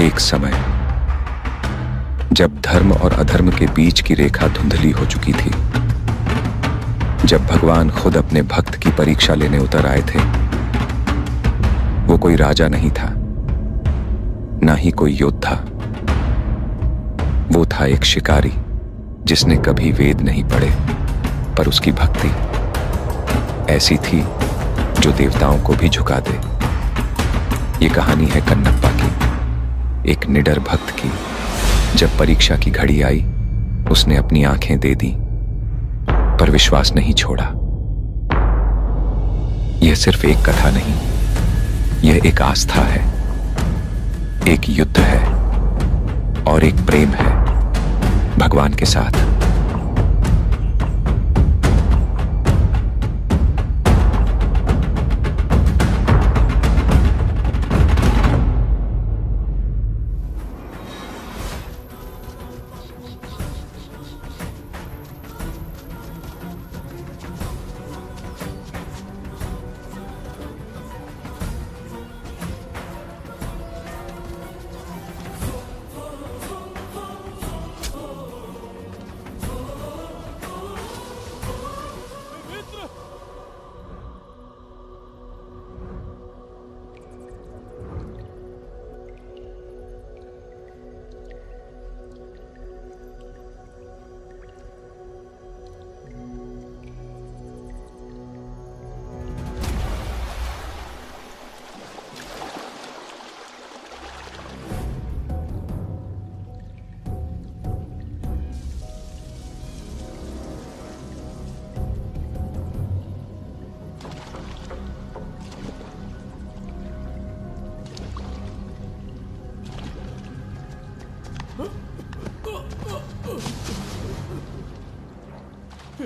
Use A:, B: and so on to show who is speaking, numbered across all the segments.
A: एक समय जब धर्म और अधर्म के बीच की रेखा धुंधली हो चुकी थी, जब भगवान खुद अपने भक्त की परीक्षा लेने उतर आए थे, वो कोई राजा नहीं था, ना ही कोई योद्धा। वो था एक शिकारी जिसने कभी वेद नहीं पढ़े, पर उसकी भक्ति ऐसी थी जो देवताओं को भी झुका दे। ये कहानी है कन्नप्पा की, एक निडर भक्त की। जब परीक्षा की घड़ी आई, उसने अपनी आंखें दे दी, पर विश्वास नहीं छोड़ा। यह सिर्फ एक कथा नहीं, यह एक आस्था है, एक युद्ध है और एक प्रेम है भगवान के साथ।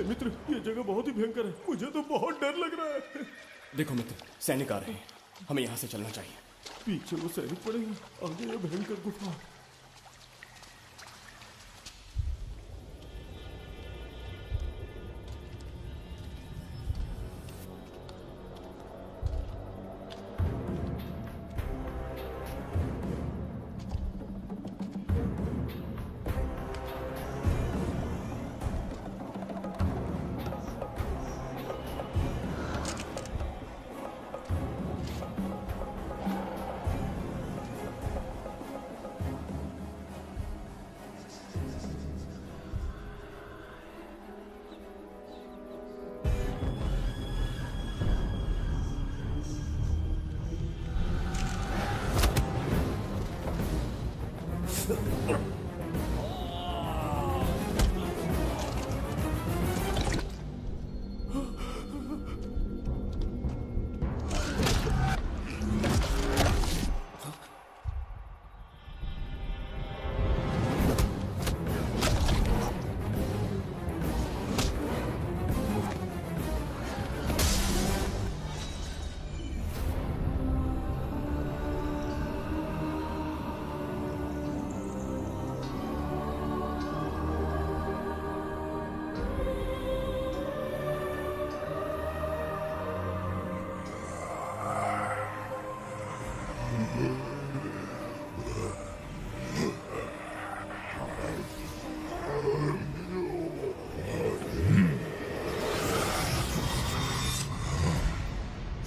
B: मित्र, ये जगह बहुत ही भयंकर है। मुझे तो बहुत डर लग रहा है।
C: देखो मित्र, सैनिक आ रहे हैं, हमें यहाँ से चलना चाहिए।
B: पीछे वो सैनिक पड़ेंगे, आगे ये भयंकर गुफा।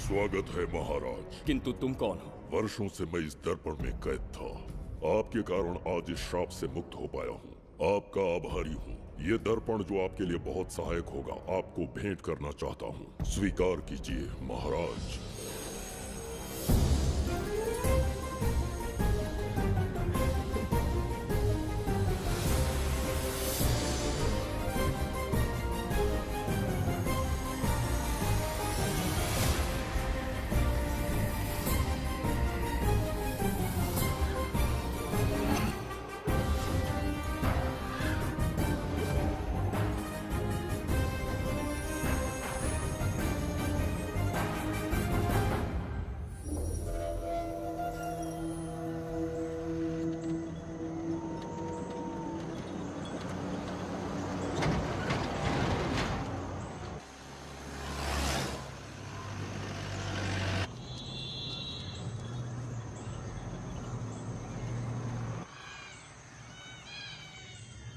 D: स्वागत है महाराज।
C: किंतु तुम कौन हो?
D: वर्षों से मैं इस दर्पण में कैद था। आपके कारण आज इस श्राप से मुक्त हो पाया हूँ। आपका आभारी हूँ। ये दर्पण जो आपके लिए बहुत सहायक होगा, आपको भेंट करना चाहता हूँ। स्वीकार कीजिए महाराज।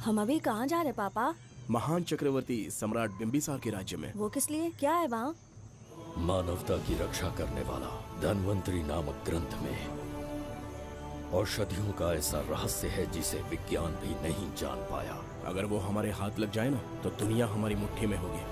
E: हम अभी कहाँ जा रहे पापा?
C: महान चक्रवर्ती सम्राट बिंबिसार के राज्य में।
E: वो किस लिए? क्या है वहाँ?
F: मानवता की रक्षा करने वाला धन्वंतरी नामक ग्रंथ में औषधियों का ऐसा रहस्य है जिसे विज्ञान भी नहीं जान पाया।
C: अगर वो हमारे हाथ लग जाए ना तो दुनिया हमारी मुट्ठी में होगी।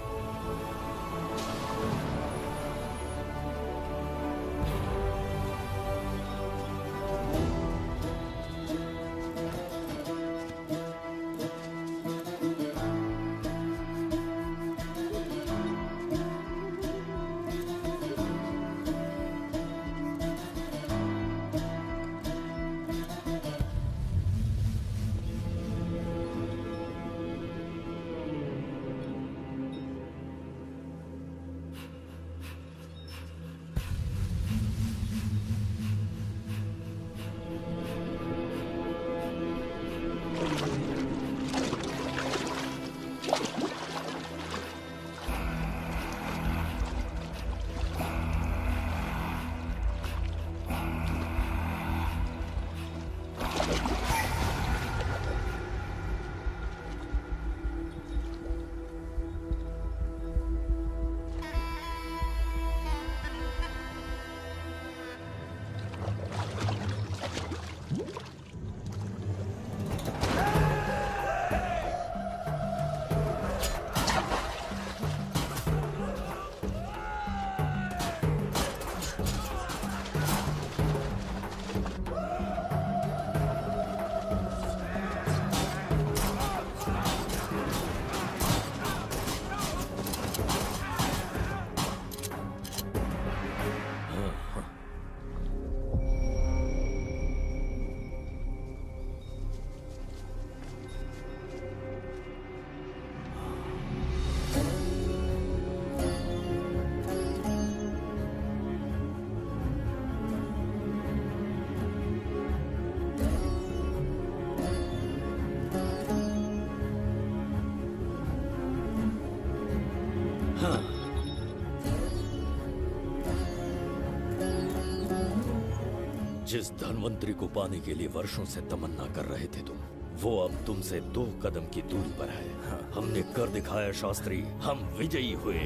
F: जिस धन्वंतरी को पाने के लिए वर्षों से तमन्ना कर रहे थे तुम, वो अब तुमसे 2 कदम की दूरी पर है। हमने कर दिखाया शास्त्री, हम विजयी हुए।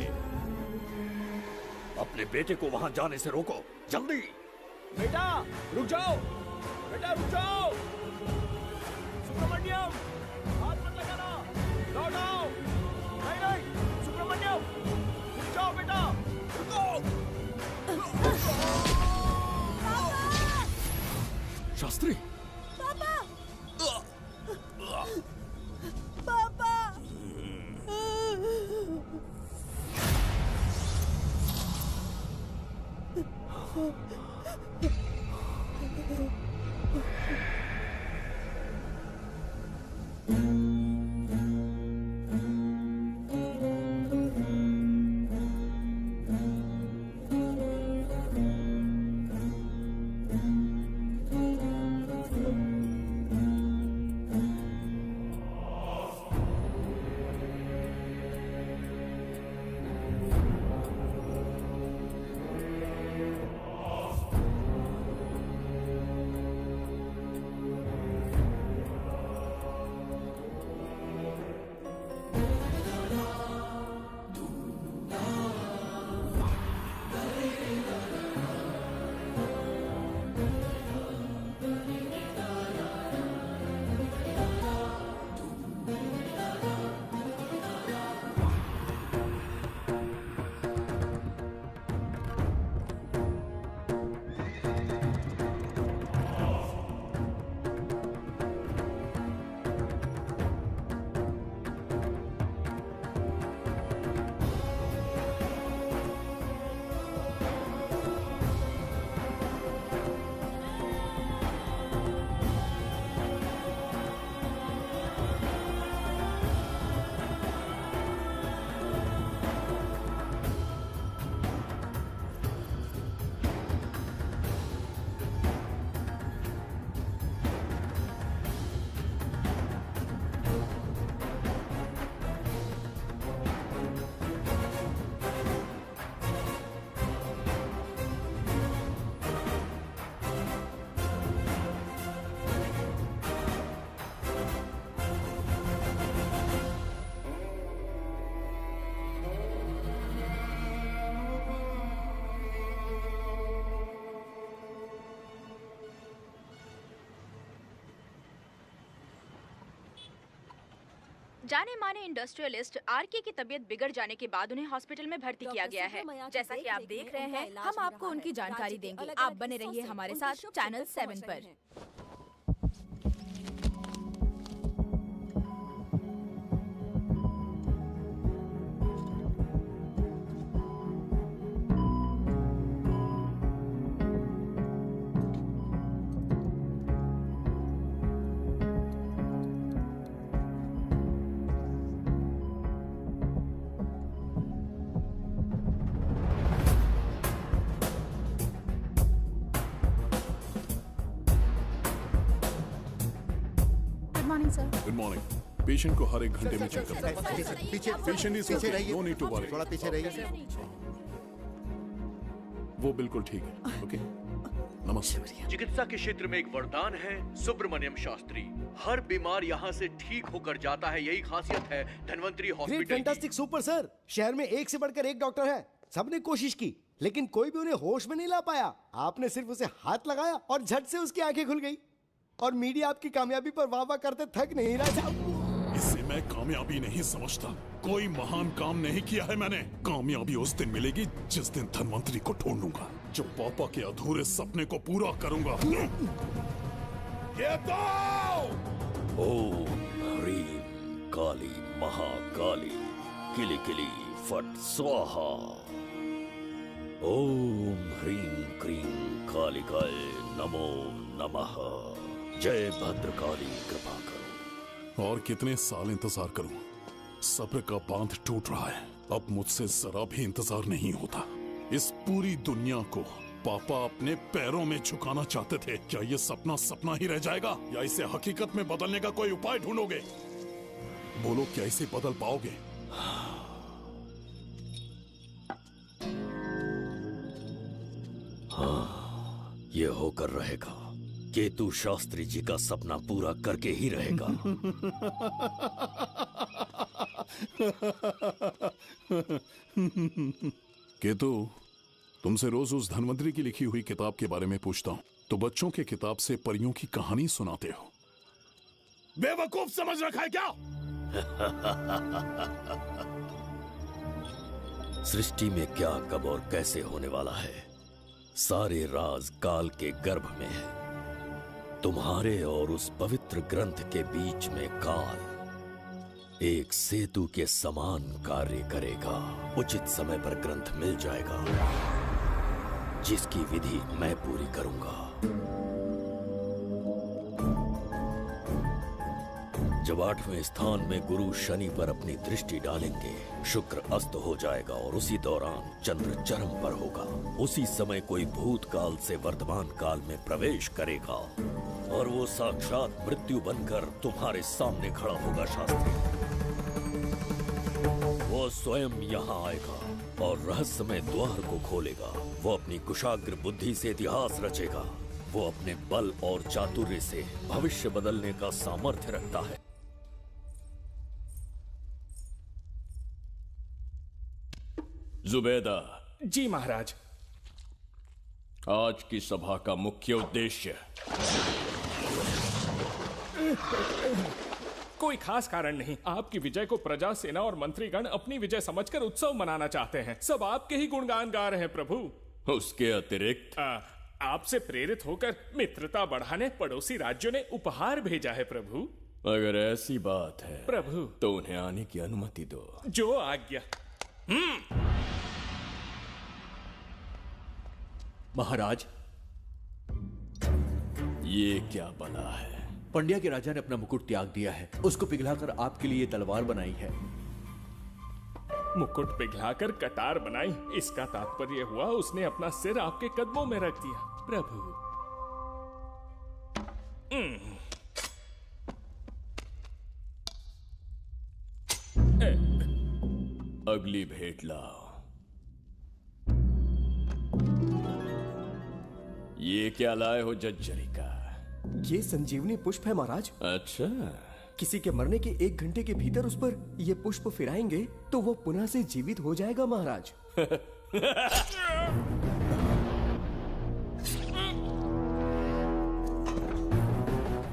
F: अपने बेटे को वहां जाने से रोको, जल्दी।
C: बेटा रुक जाओ, बेटा रुक जाओ। सुब्रमण्यम, हाथ मत लगाना, लौट आओ। नहीं नहीं सुब्रमण्यम, रुक जाओ बेटा, रुको।
F: शास्त्री,
E: पापा! पापा!
G: जाने माने इंडस्ट्रियलिस्ट आरके की तबीयत बिगड़ जाने के बाद उन्हें हॉस्पिटल में भर्ती किया गया है।
E: जैसा कि आप देख रहे हैं, हम आपको उनकी जानकारी देंगे। आप बने रहिए हमारे साथ चैनल 7 पर।
H: Good morning. पेशेंट को हर एक घंटे में चेक करना है।
I: पीछे
H: पेशेंट इज
I: पीछे रहिए।
H: No need to worry.
I: थोड़ा पीछे रहिए।
H: वो बिल्कुल ठीक है। ओके, नमस्ते।
J: चिकित्सा के क्षेत्र में एक वरदान है सुब्रमण्यम शास्त्री। हर बीमार यहाँ से ठीक होकर जाता है, यही खासियत है धन्वंतरी हॉस्पिटल की।
I: Fantastic super sir. शहर में एक से बढ़कर एक डॉक्टर है। सबने कोशिश की लेकिन कोई भी उन्हें होश में नहीं ला पाया। आपने सिर्फ उसे हाथ लगाया और झट से उसकी आंखें खुल गई। और मीडिया आपकी कामयाबी पर वाह वाह करते थक नहीं रहा।
H: इसे मैं कामयाबी नहीं समझता। कोई महान काम नहीं किया है मैंने। कामयाबी उस दिन मिलेगी जिस दिन धन्वंतरी को ढूंढूंगा, जो पापा के अधूरे सपने को पूरा करूंगा। ये तो
F: ओम ह्रीम काली महाकाली किली किली फट स्वाहा। ओम ह्रीम क्रीम कालिकाय नमो नमः। जय भद्रकाली कृपा करो।
H: और कितने साल इंतजार करूं? सब्र का बांध टूट रहा है। अब मुझसे जरा भी इंतजार नहीं होता। इस पूरी दुनिया को पापा अपने पैरों में झुकाना चाहते थे। क्या ये सपना सपना ही रह जाएगा या इसे हकीकत में बदलने का कोई उपाय ढूंढोगे? बोलो, क्या इसे बदल पाओगे?
F: हाँ, ये होकर रहेगा। केतु शास्त्री जी का सपना पूरा करके ही रहेगा।
H: केतु, तुमसे रोज उस धन्वंतरी की लिखी हुई किताब के बारे में पूछता हूँ तो बच्चों के किताब से परियों की कहानी सुनाते हो। बेवकूफ समझ रखा है क्या?
F: सृष्टि में क्या कब और कैसे होने वाला है, सारे राज काल के गर्भ में है। तुम्हारे और उस पवित्र ग्रंथ के बीच में काल एक सेतु के समान कार्य करेगा। उचित समय पर ग्रंथ मिल जाएगा, जिसकी विधि मैं पूरी करूंगा। जब 8वें स्थान में गुरु शनि पर अपनी दृष्टि डालेंगे, शुक्र अस्त हो जाएगा और उसी दौरान चंद्र चरम पर होगा। उसी समय कोई भूतकाल से वर्तमान काल में प्रवेश करेगा और वो साक्षात मृत्यु बनकर तुम्हारे सामने खड़ा होगा। शास्त्री, वो स्वयं यहाँ आएगा और रहस्यमय द्वार को खोलेगा। वो अपनी कुशाग्र बुद्धि से इतिहास रचेगा। वो अपने बल और चातुर्य से भविष्य बदलने का सामर्थ्य रखता है।
K: जुबैदा।
B: जी महाराज।
K: आज की सभा का मुख्य उद्देश्य
B: कोई खास कारण नहीं। आपकी विजय को प्रजा, सेना और मंत्रीगण अपनी विजय समझकर उत्सव मनाना चाहते हैं। सब आपके ही गुणगान गा रहे हैं प्रभु।
K: उसके अतिरिक्त
B: आपसे प्रेरित होकर मित्रता बढ़ाने पड़ोसी राज्यों ने उपहार भेजा है प्रभु।
K: अगर ऐसी बात है
B: प्रभु
K: तो उन्हें आने की अनुमति दो।
B: जो आज्ञा।
J: महाराज,
K: ये क्या बला है?
J: पंड्या के राजा ने अपना मुकुट त्याग दिया है। उसको पिघलाकर आपके लिए तलवार बनाई है।
B: मुकुट पिघलाकर कटार बनाई, इसका तात्पर्य हुआ उसने अपना सिर आपके कदमों में रख दिया प्रभु।
K: अगली भेंट लाओ। ये क्या लाए हो जज्जरी का?
I: ये संजीवनी पुष्प है महाराज।
K: अच्छा,
I: किसी के मरने के 1 घंटे के भीतर उस पर ये पुष्प फिराएंगे तो वो पुनः से जीवित हो जाएगा महाराज।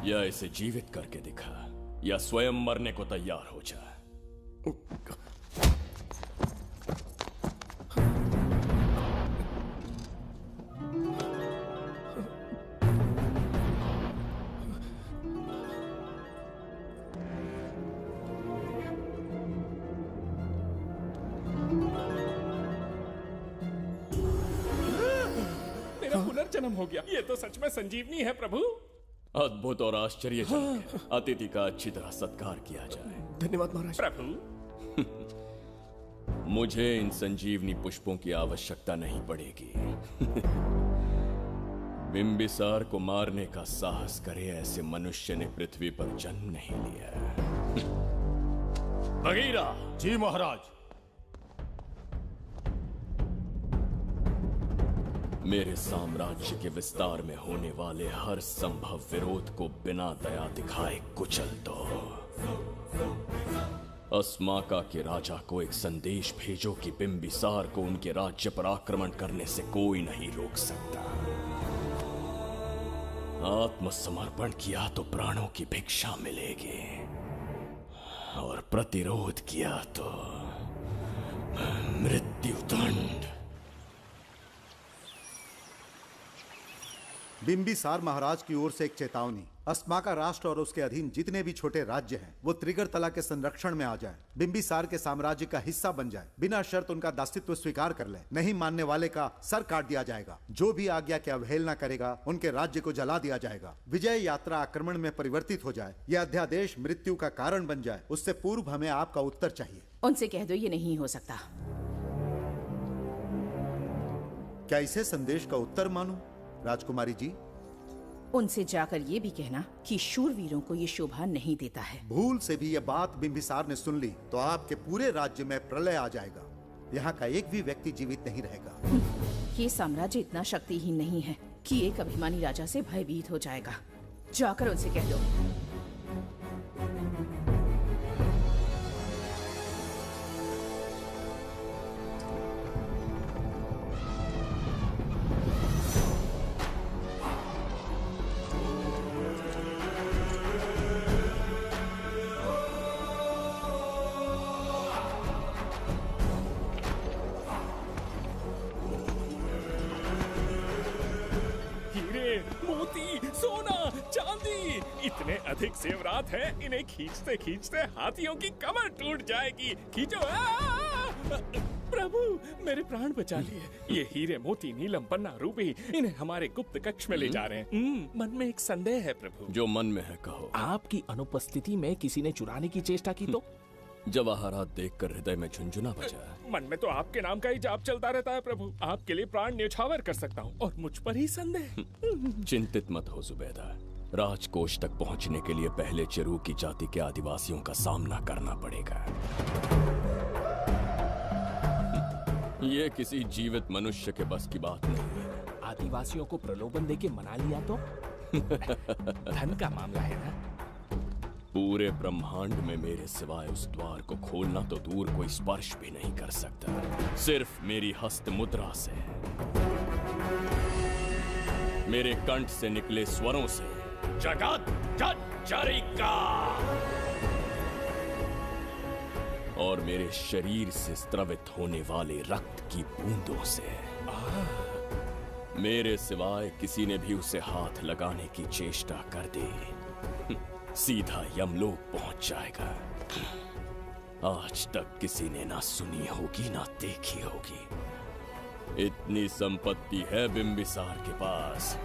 K: या इसे जीवित करके दिखा। या स्वयं मरने को तैयार हो जा।
B: मेरा पुनर्जन्म हो गया। ये तो सच में संजीवनी है प्रभु।
K: अद्भुत और आश्चर्यजनक है। अतिथि का अच्छी तरह सत्कार किया जाए।
C: धन्यवाद महाराज।
B: प्रभु,
K: मुझे इन संजीवनी पुष्पों की आवश्यकता नहीं पड़ेगी। बिंबिसार को मारने का साहस करे ऐसे मनुष्य ने पृथ्वी पर जन्म नहीं लिया। बगीरा।
C: जी महाराज।
K: मेरे साम्राज्य के विस्तार में होने वाले हर संभव विरोध को बिना दया दिखाए कुचल दो। अस्माका के राजा को एक संदेश भेजो कि बिंबिसार को उनके राज्य पर आक्रमण करने से कोई नहीं रोक सकता। आत्मसमर्पण किया तो प्राणों की भिक्षा मिलेगी, और प्रतिरोध किया तो मृत्युदंड।
L: बिंबिसार महाराज की ओर से एक चेतावनी। अस्माका राष्ट्र और उसके अधीन जितने भी छोटे राज्य हैं वो त्रिगर्तला के संरक्षण में आ जाएं, बिंबिसार के साम्राज्य का हिस्सा बन जाए, बिना शर्त उनका दासत्व स्वीकार कर ले। नहीं मानने वाले का सर काट दिया जाएगा। जो भी आज्ञा की अवहेलना करेगा उनके राज्य को जला दिया जाएगा। विजय यात्रा आक्रमण में परिवर्तित हो जाए, यह अध्यादेश मृत्यु का कारण बन जाए, उससे पूर्व हमें आपका उत्तर चाहिए।
M: उनसे कह दो ये नहीं हो सकता।
L: क्या इसे संदेश का उत्तर मानूं? राजकुमारी जी,
M: उनसे जाकर ये भी कहना कि शूरवीरों को ये शोभा नहीं देता है।
L: भूल से भी ये बात बिंबिसार ने सुन ली तो आपके पूरे राज्य में प्रलय आ जाएगा। यहाँ का एक भी व्यक्ति जीवित नहीं रहेगा।
M: ये साम्राज्य इतना शक्तिहीन नहीं है कि एक अभिमानी राजा से भयभीत हो जाएगा। जाकर उनसे कह दो।
B: इतने अधिक जेवरात हैं, इन्हें खींचते खींचते हाथियों की कमर टूट जाएगी। खींचो। प्रभु, मेरे प्राण बचा लिए। ये हीरे, मोती, नीलम, पन्ना, रूबी, इन्हें हमारे गुप्त कक्ष में ले जा रहे हैं। मन में एक संदेह है प्रभु।
K: जो मन में है कहो।
B: आपकी अनुपस्थिति में किसी ने चुराने की चेष्टा की तो?
K: जवाहरात देखकर हृदय में झुंझुना बजा।
B: मन में तो आपके नाम का ही जाप चलता रहता है प्रभु। आपके लिए प्राण न्यौछावर कर सकता हूँ, और मुझ पर ही संदेह।
K: चिंतित मत हो जुबैदा। राजकोष तक पहुंचने के लिए पहले चिरूकी जाति के आदिवासियों का सामना करना पड़ेगा। ये किसी जीवित मनुष्य के बस की बात नहीं है।
B: आदिवासियों को प्रलोभन देके मना लिया तो? धन का मामला है ना।
K: पूरे ब्रह्मांड में मेरे सिवाय उस द्वार को खोलना तो दूर कोई स्पर्श भी नहीं कर सकता। सिर्फ मेरी हस्त मुद्रा से, मेरे कंठ से निकले स्वरों से। जगत जज्जरिका। और मेरे शरीर से स्त्रवित होने वाले रक्त की बूंदों से। मेरे सिवाय किसी ने भी उसे हाथ लगाने की चेष्टा कर दी, सीधा यमलोक पहुंच जाएगा। आज तक किसी ने ना सुनी होगी ना देखी होगी। इतनी संपत्ति है बिंबिसार के पास।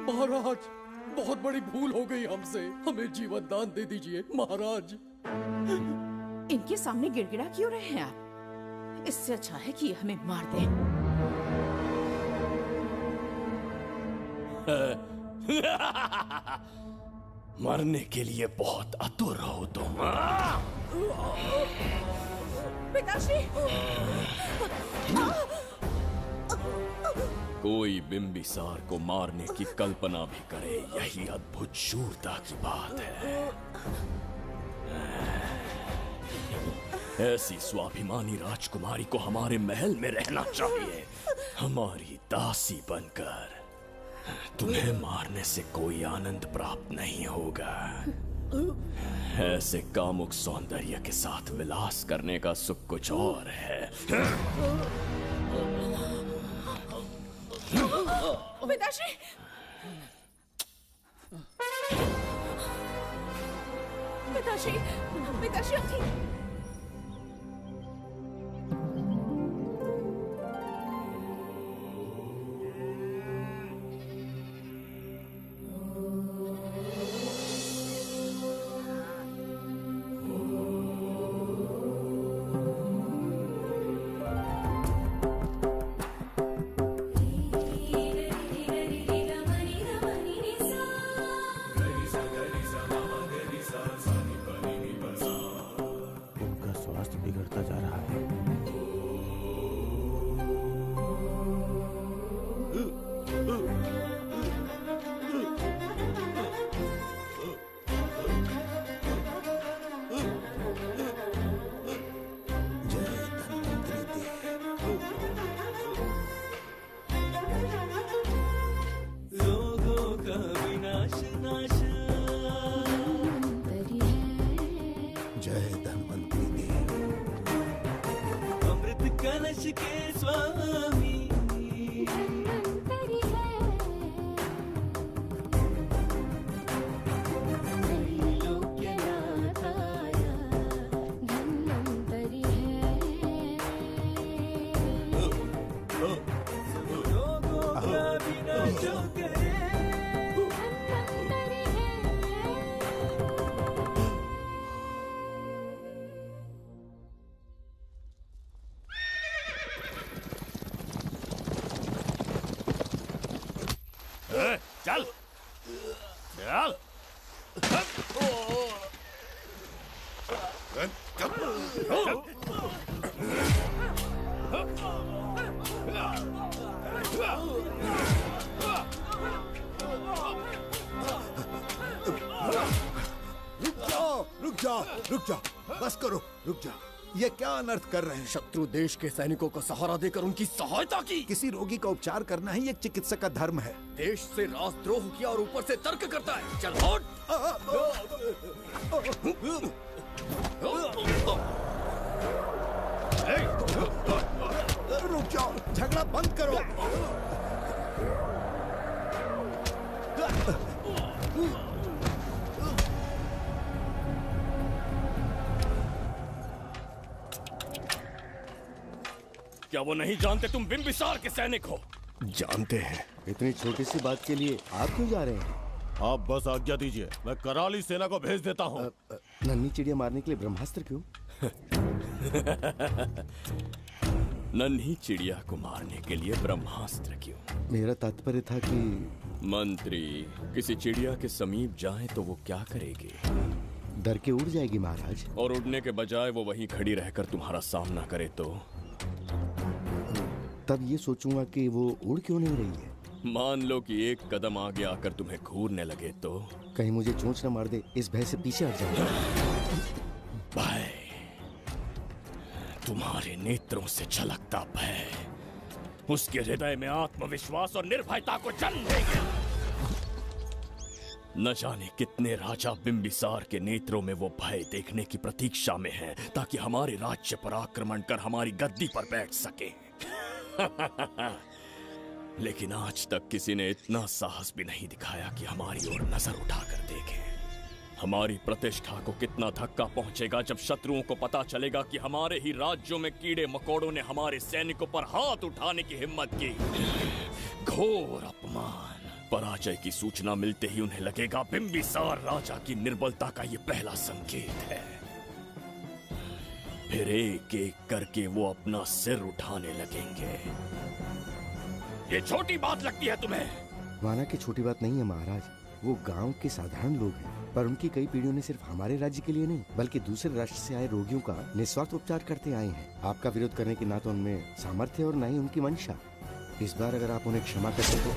F: महाराज, बहुत बड़ी भूल हो गई हमसे। हमें जीवन दान दे दीजिए महाराज।
M: इनके सामने गिड़गिड़ा क्यों रहे हैं आप? इससे अच्छा है कि हमें मार दें।
K: मरने के लिए बहुत आतुर हो तुम।
M: पिताश्री!
K: कोई बिंबिसार को मारने की कल्पना भी करे, यही अद्भुत शूरता की बात है। ऐसी स्वाभिमानी राजकुमारी को हमारे महल में रहना चाहिए, हमारी दासी बनकर। तुम्हें मारने से कोई आनंद प्राप्त नहीं होगा। ऐसे कामुक सौंदर्य के साथ विलास करने का सुख कुछ और है।
M: पिताश्री, पिताश्री, पिताश्री उठिए।
K: चल चल।
N: रुक जाओ, बस करो, रुक जाओ। ये क्या अनर्थ कर रहे हैं?
F: शत्रु देश के सैनिकों को सहारा देकर उनकी सहायता की।
N: किसी रोगी का उपचार करना ही एक चिकित्सक का धर्म है।
F: देश से राजद्रोह किया और ऊपर से तर्क करता है। चल हट।
N: रुक जाओ, झगड़ा बंद करो।
K: क्या वो नहीं जानते तुम बिंबिसार के सैनिक हो?
I: जानते हैं। इतनी छोटी सी बात के लिए आप क्यों जा रहे हैं?
O: आप बस आज्ञा दीजिए, मैं कराली सेना को भेज देता हूँ।
I: नन्ही चिड़िया मारने के लिए ब्रह्मास्त्र क्यों?
K: नन्ही चिड़िया को मारने के लिए ब्रह्मास्त्र क्यों?
I: मेरा तात्पर्य था कि
K: मंत्री किसी चिड़िया के समीप जाए तो वो क्या करेगी?
I: डर के उड़ जाएगी महाराज।
K: और उड़ने के बजाय वो वहीं खड़ी रहकर तुम्हारा सामना करे तो?
I: तब ये सोचूंगा कि वो उड़ क्यों नहीं रही है।
K: मान लो कि एक कदम आगे आकर तुम्हें घूरने लगे तो?
I: कहीं मुझे चोंच न मार दे, इस भय से पीछे हट जाऊंगा।
K: भय, तुम्हारे नेत्रों से झलकता भय उसके हृदय में आत्मविश्वास और निर्भयता को जन्म देगा। न जाने कितने राजा बिंबिसार के नेत्रों में वो भय देखने की प्रतीक्षा में हैं, ताकि हमारे राज्य पर आक्रमण कर हमारी गद्दी पर बैठ सके। लेकिन आज तक किसी ने इतना साहस भी नहीं दिखाया कि हमारी ओर नजर उठाकर देखे। हमारी प्रतिष्ठा को कितना धक्का पहुंचेगा जब शत्रुओं को पता चलेगा कि हमारे ही राज्यों में कीड़े मकोड़ों ने हमारे सैनिकों पर हाथ उठाने की हिम्मत की। घोर अपमान। पराजय की सूचना मिलते ही उन्हें लगेगा बिंबिसार राजा की निर्बलता का ये पहला संकेत है। फिर एक एक करके वो अपना सिर उठाने लगेंगे। ये छोटी बात लगती है तुम्हें?
I: माना कि छोटी बात नहीं है महाराज। वो गांव के साधारण लोग हैं, पर उनकी कई पीढ़ियों ने सिर्फ हमारे राज्य के लिए नहीं बल्कि दूसरे राष्ट्र से आए रोगियों का निस्वार्थ उपचार करते आए हैं। आपका विरोध करने की ना तो उनमें सामर्थ्य और ना ही उनकी मंशा। इस बार अगर आप उन्हें क्षमा करते तो।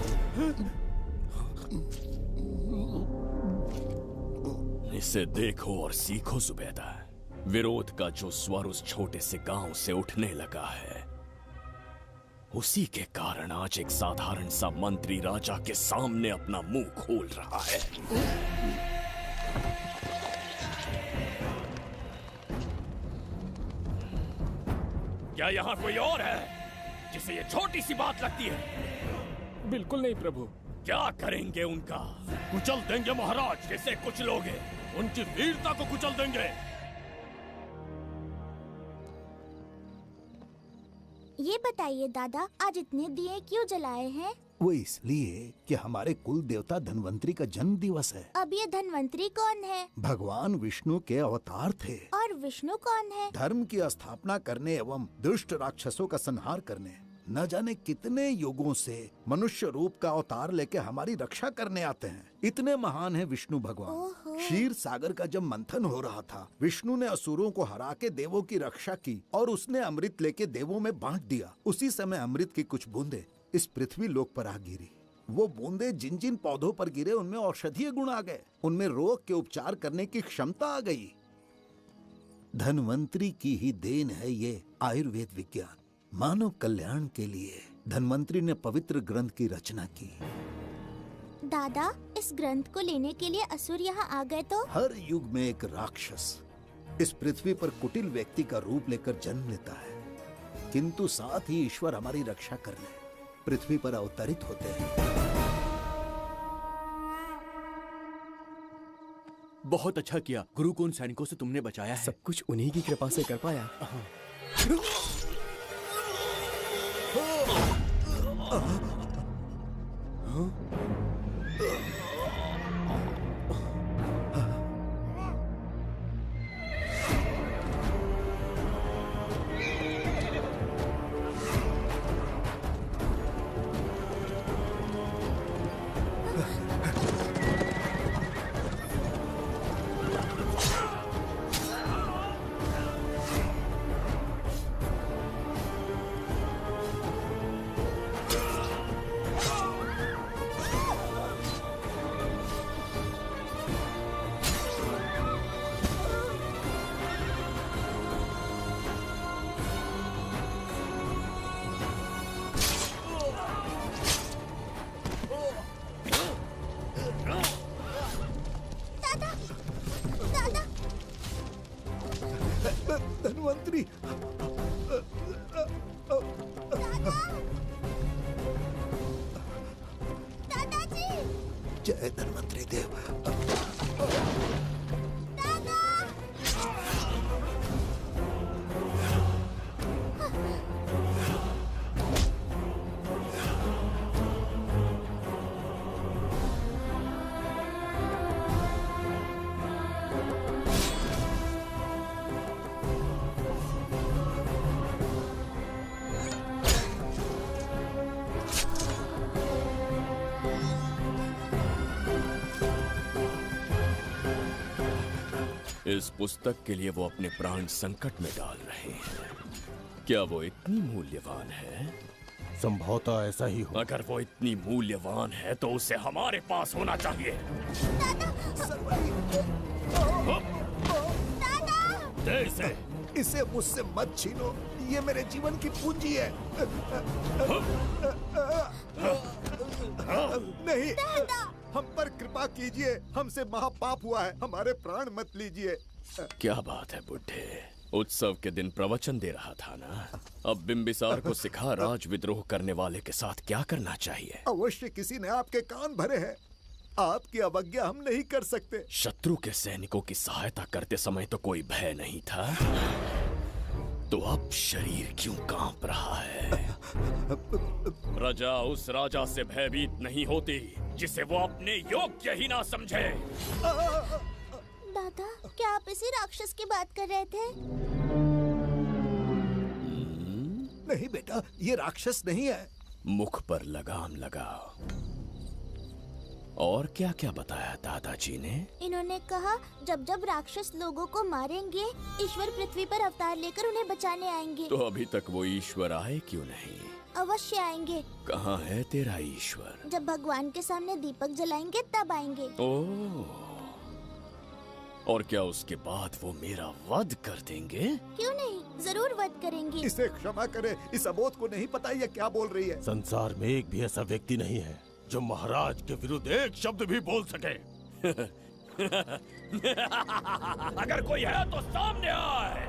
K: इसे देखो और सीखो जुबैदा। विरोध का जो स्वर उस छोटे से गांव से उठने लगा है, उसी के कारण आज एक साधारण सा मंत्री राजा के सामने अपना मुंह खोल रहा है। क्या यहाँ कोई और है जिसे ये छोटी सी बात लगती है?
B: बिल्कुल नहीं प्रभु।
K: क्या करेंगे उनका?
O: कुचल देंगे महाराज।
K: कैसे कुचलोगे?
O: उनकी वीरता को कुचल देंगे।
P: ये बताइए दादा, आज इतने दिए क्यों जलाए हैं?
N: वो इसलिए कि हमारे कुल देवता धन्वंतरी का जन्म दिवस है।
P: अब ये धन्वंतरी कौन है?
N: भगवान विष्णु के अवतार थे।
P: और विष्णु कौन है?
N: धर्म की स्थापना करने एवं दुष्ट राक्षसों का संहार करने न जाने कितने युगों से मनुष्य रूप का अवतार लेके हमारी रक्षा करने आते हैं। इतने महान है विष्णु भगवान। क्षीर सागर का जब मंथन हो रहा था, विष्णु ने असुरों को हरा के देवों की रक्षा की और उसने अमृत लेके देवों में बांट दिया। उसी समय अमृत की कुछ बूंदे इस पृथ्वी लोक पर आ गिरी। वो बूंदे जिन जिन पौधों पर गिरे उनमें औषधीय गुण आ गए, उनमें रोग के उपचार करने की क्षमता आ गई। धन्वंतरी की ही देन है ये आयुर्वेद विज्ञान। मानव कल्याण के लिए धन्वंतरी ने पवित्र ग्रंथ की रचना की।
P: दादा, इस ग्रंथ को लेने के लिए असुर यहाँ आ गए तो?
N: हर युग में एक राक्षस इस पृथ्वी पर कुटिल व्यक्ति का रूप लेकर जन्म लेता है, किंतु साथ ही ईश्वर हमारी रक्षा करने पृथ्वी पर अवतरित होते हैं।
Q: बहुत अच्छा किया गुरु को उन सैनिकों से तुमने बचाया है।
R: सब कुछ उन्हीं की कृपा से कर पाया।
N: धन्वंतरी,
P: दादाजी,
N: जय धन्वंतरी देव।
K: इस पुस्तक के लिए वो अपने प्राण संकट में डाल रहे हैं। क्या वो इतनी मूल्यवान है?
O: संभवतः ऐसा ही हो।
K: अगर वो इतनी मूल्यवान है तो उसे हमारे पास होना चाहिए। दे इसे।
N: इसे मुझसे मत छीनो, ये मेरे जीवन की पूंजी है। नहीं, हम पर कृपा कीजिए, हमसे महापाप हुआ है, हमारे प्राण मत लीजिए।
K: क्या बात है बुड्ढे, उत्सव के दिन प्रवचन दे रहा था ना। अब बिंबिसार को सिखा राज विद्रोह करने वाले के साथ क्या करना चाहिए।
N: अवश्य किसी ने आपके कान भरे हैं, आपकी अवज्ञा हम नहीं कर सकते।
K: शत्रु के सैनिकों की सहायता करते समय तो कोई भय नहीं था, तो अब शरीर क्यों कांप रहा है? प्रजा उस राजा से भयभीत नहीं होती जिसे वो अपने योग्य ही ना समझे।
P: दादा, क्या आप इसी राक्षस की बात कर रहे थे?
N: नहीं बेटा, ये राक्षस नहीं है।
K: मुख पर लगाम लगाओ। और क्या क्या बताया दादाजी ने?
P: इन्होंने कहा जब जब राक्षस लोगों को मारेंगे, ईश्वर पृथ्वी पर अवतार लेकर उन्हें बचाने आएंगे।
K: तो अभी तक वो ईश्वर आए क्यों नहीं?
P: अवश्य आएंगे।
K: कहाँ है तेरा ईश्वर?
P: जब भगवान के सामने दीपक जलाएंगे तब आएंगे।
K: ओह, और क्या उसके बाद वो मेरा वध कर देंगे?
P: क्यों नहीं, जरूर वध करेंगे।
N: इसे क्षमा करें, इस अबोध को नहीं पता ये क्या बोल रही है।
O: संसार में एक भी ऐसा व्यक्ति नहीं है जो महाराज के विरुद्ध एक शब्द भी बोल सके।
K: अगर कोई है तो सामने आए।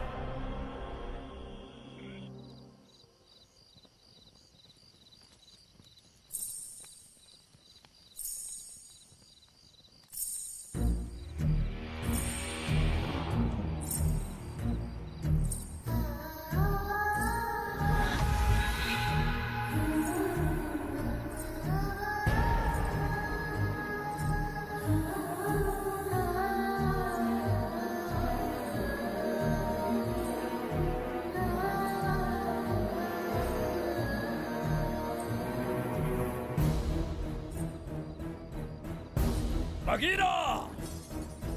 K: बगीरा!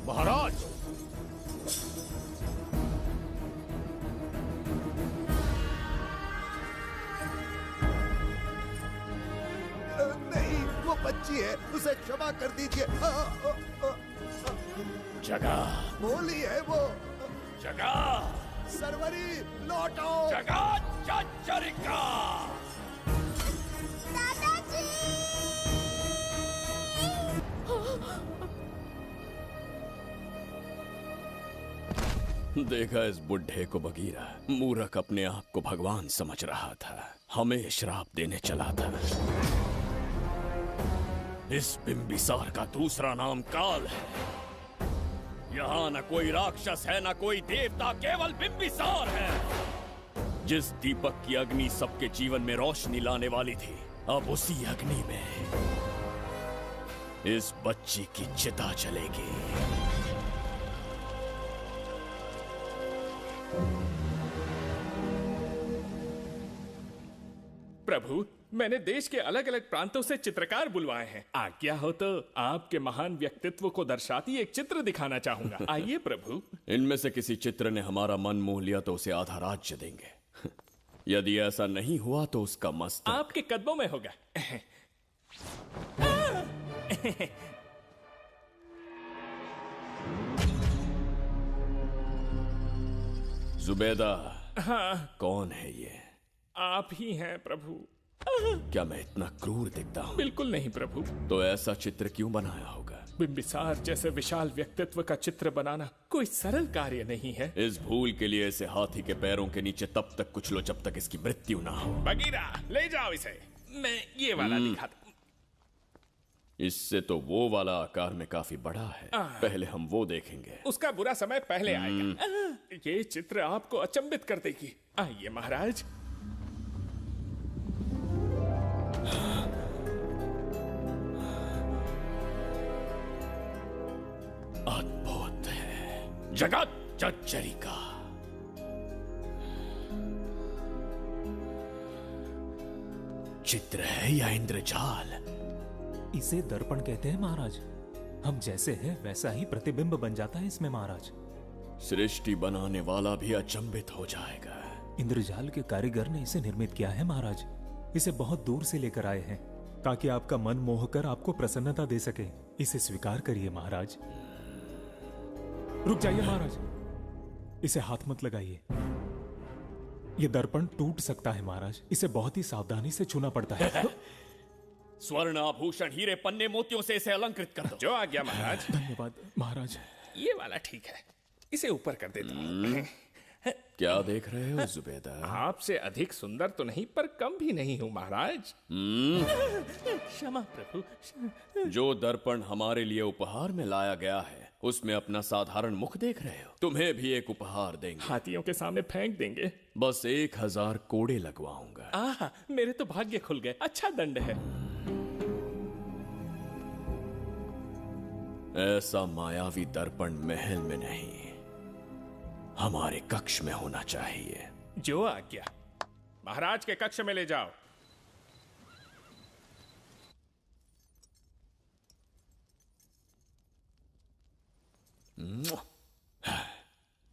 O: महाराज!
N: नहीं, वो बच्ची है, उसे क्षमा कर दीजिए।
K: जगह
N: बोलिए वो।
K: जगह
N: सरवरी लौटो।
K: जगह चचरिका। देखा इस बुढ़े को बगीरा। मूर्ख अपने आप को भगवान समझ रहा था, हमें श्राप देने चला था। इस बिंबिसार का दूसरा नाम काल है। यहाँ न कोई राक्षस है, न कोई देवता, केवल बिंबिसार है। जिस दीपक की अग्नि सबके जीवन में रोशनी लाने वाली थी, अब उसी अग्नि में इस बच्ची की चिता जलेगी।
B: प्रभु, मैंने देश के अलग अलग प्रांतों से चित्रकार बुलवाए हैं। आज्ञा हो तो आपके महान व्यक्तित्व को दर्शाती एक चित्र दिखाना चाहूंगा। आइए प्रभु।
K: इनमें से किसी चित्र ने हमारा मन मोह लिया तो उसे आधा राज्य देंगे। यदि ऐसा नहीं हुआ तो उसका मस्तक
B: आपके कदमों में होगा।
K: जुबेदा।
B: हाँ।
K: कौन है ये?
B: आप ही हैं प्रभु।
K: क्या मैं इतना क्रूर दिखता हूँ?
B: बिल्कुल नहीं प्रभु।
K: तो ऐसा चित्र क्यों बनाया होगा?
B: बिंबिसार जैसे विशाल व्यक्तित्व का चित्र बनाना कोई सरल कार्य नहीं है।
K: इस भूल के लिए इसे हाथी के पैरों के नीचे तब तक कुचलो जब तक इसकी मृत्यु ना हो।
B: बगीरा, ले जाओ इसे। मैं ये वाला दिखाता।
K: इससे तो वो वाला आकार में काफी बड़ा है। पहले हम वो देखेंगे।
B: उसका बुरा समय पहले आएगा। ये चित्र आपको अचंभित कर देगी। आइए महाराज।
K: अद्भुत है। जगत चचरिका। चित्र है या इंद्रजाल?
S: इसे दर्पण कहते हैं महाराज। हम जैसे हैं वैसा ही प्रतिबिंब बन जाता है इसमें महाराज।
K: सृष्टि बनाने वाला भी अचंभित हो जाएगा।
S: इंद्रजाल के कारीगर ने इसे निर्मित किया है महाराज। इसे बहुत दूर से लेकर आए हैं ताकि आपका मन मोह कर आपको प्रसन्नता दे सके। इसे स्वीकार करिए महाराज। रुक जाइए महाराज, इसे हाथ मत लगाइए। ये दर्पण टूट सकता है महाराज। इसे बहुत ही सावधानी से छूना पड़ता है।
K: स्वर्ण आभूषण हीरे पन्ने मोतियों से इसे अलंकृत कर दो।
B: जो आज्ञा महाराज।
S: धन्यवाद महाराज।
B: ये वाला ठीक है, इसे ऊपर कर देता हूँ।
K: क्या देख रहे हो जुबेदा?
B: आपसे अधिक सुंदर तो नहीं पर कम भी नहीं हूँ महाराज। क्षमा प्रभु।
K: जो दर्पण हमारे लिए उपहार में लाया गया है उसमें अपना साधारण मुख देख रहे हो? तुम्हें भी एक उपहार देंगे।
B: हाथियों के सामने फेंक देंगे।
K: बस 1000 कोड़े लगवाऊंगा।
B: आहा, मेरे तो भाग्य खुल गए। अच्छा दंड है।
K: ऐसा मायावी दर्पण महल में नहीं, हमारे कक्ष में होना चाहिए।
B: जो आज्ञा। महाराज के कक्ष में ले जाओ।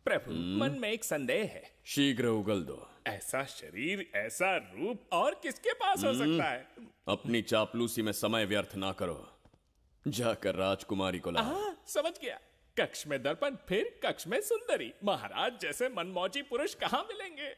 B: प्रभु, मन में एक संदेह है।
K: शीघ्र उगल दो।
B: ऐसा शरीर, ऐसा रूप और किसके पास हो सकता है?
K: अपनी चापलूसी में समय व्यर्थ ना करो। जाकर राजकुमारी को लाओ।
B: समझ गया। कक्ष में दर्पण, फिर कक्ष में सुंदरी। महाराज जैसे मनमौजी पुरुष कहाँ मिलेंगे?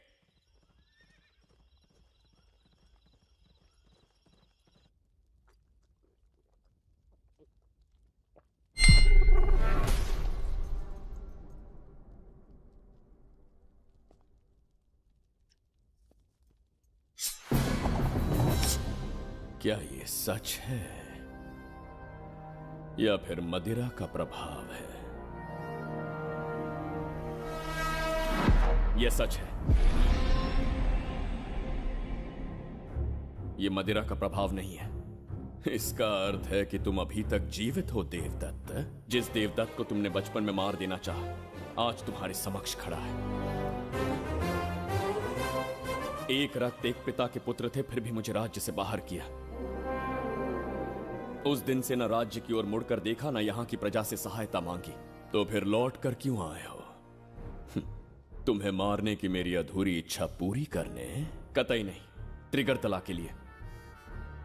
K: क्या ये सच है या फिर मदिरा का प्रभाव है? यह सच है। यह मदिरा का प्रभाव नहीं है। इसका अर्थ है कि तुम अभी तक जीवित हो देवदत्त। जिस देवदत्त को तुमने बचपन में मार देना चाहा, आज तुम्हारे समक्ष खड़ा है। एक रक्त एक पिता के पुत्र थे, फिर भी मुझे राज्य से बाहर किया। उस दिन से न राज्य की ओर मुड़कर देखा, न यहां की प्रजा से सहायता मांगी। तो फिर लौट कर क्यों आए हो? तुम्हें मारने की मेरी अधूरी इच्छा पूरी करने? कतई नहीं, त्रिगर्तला के लिए।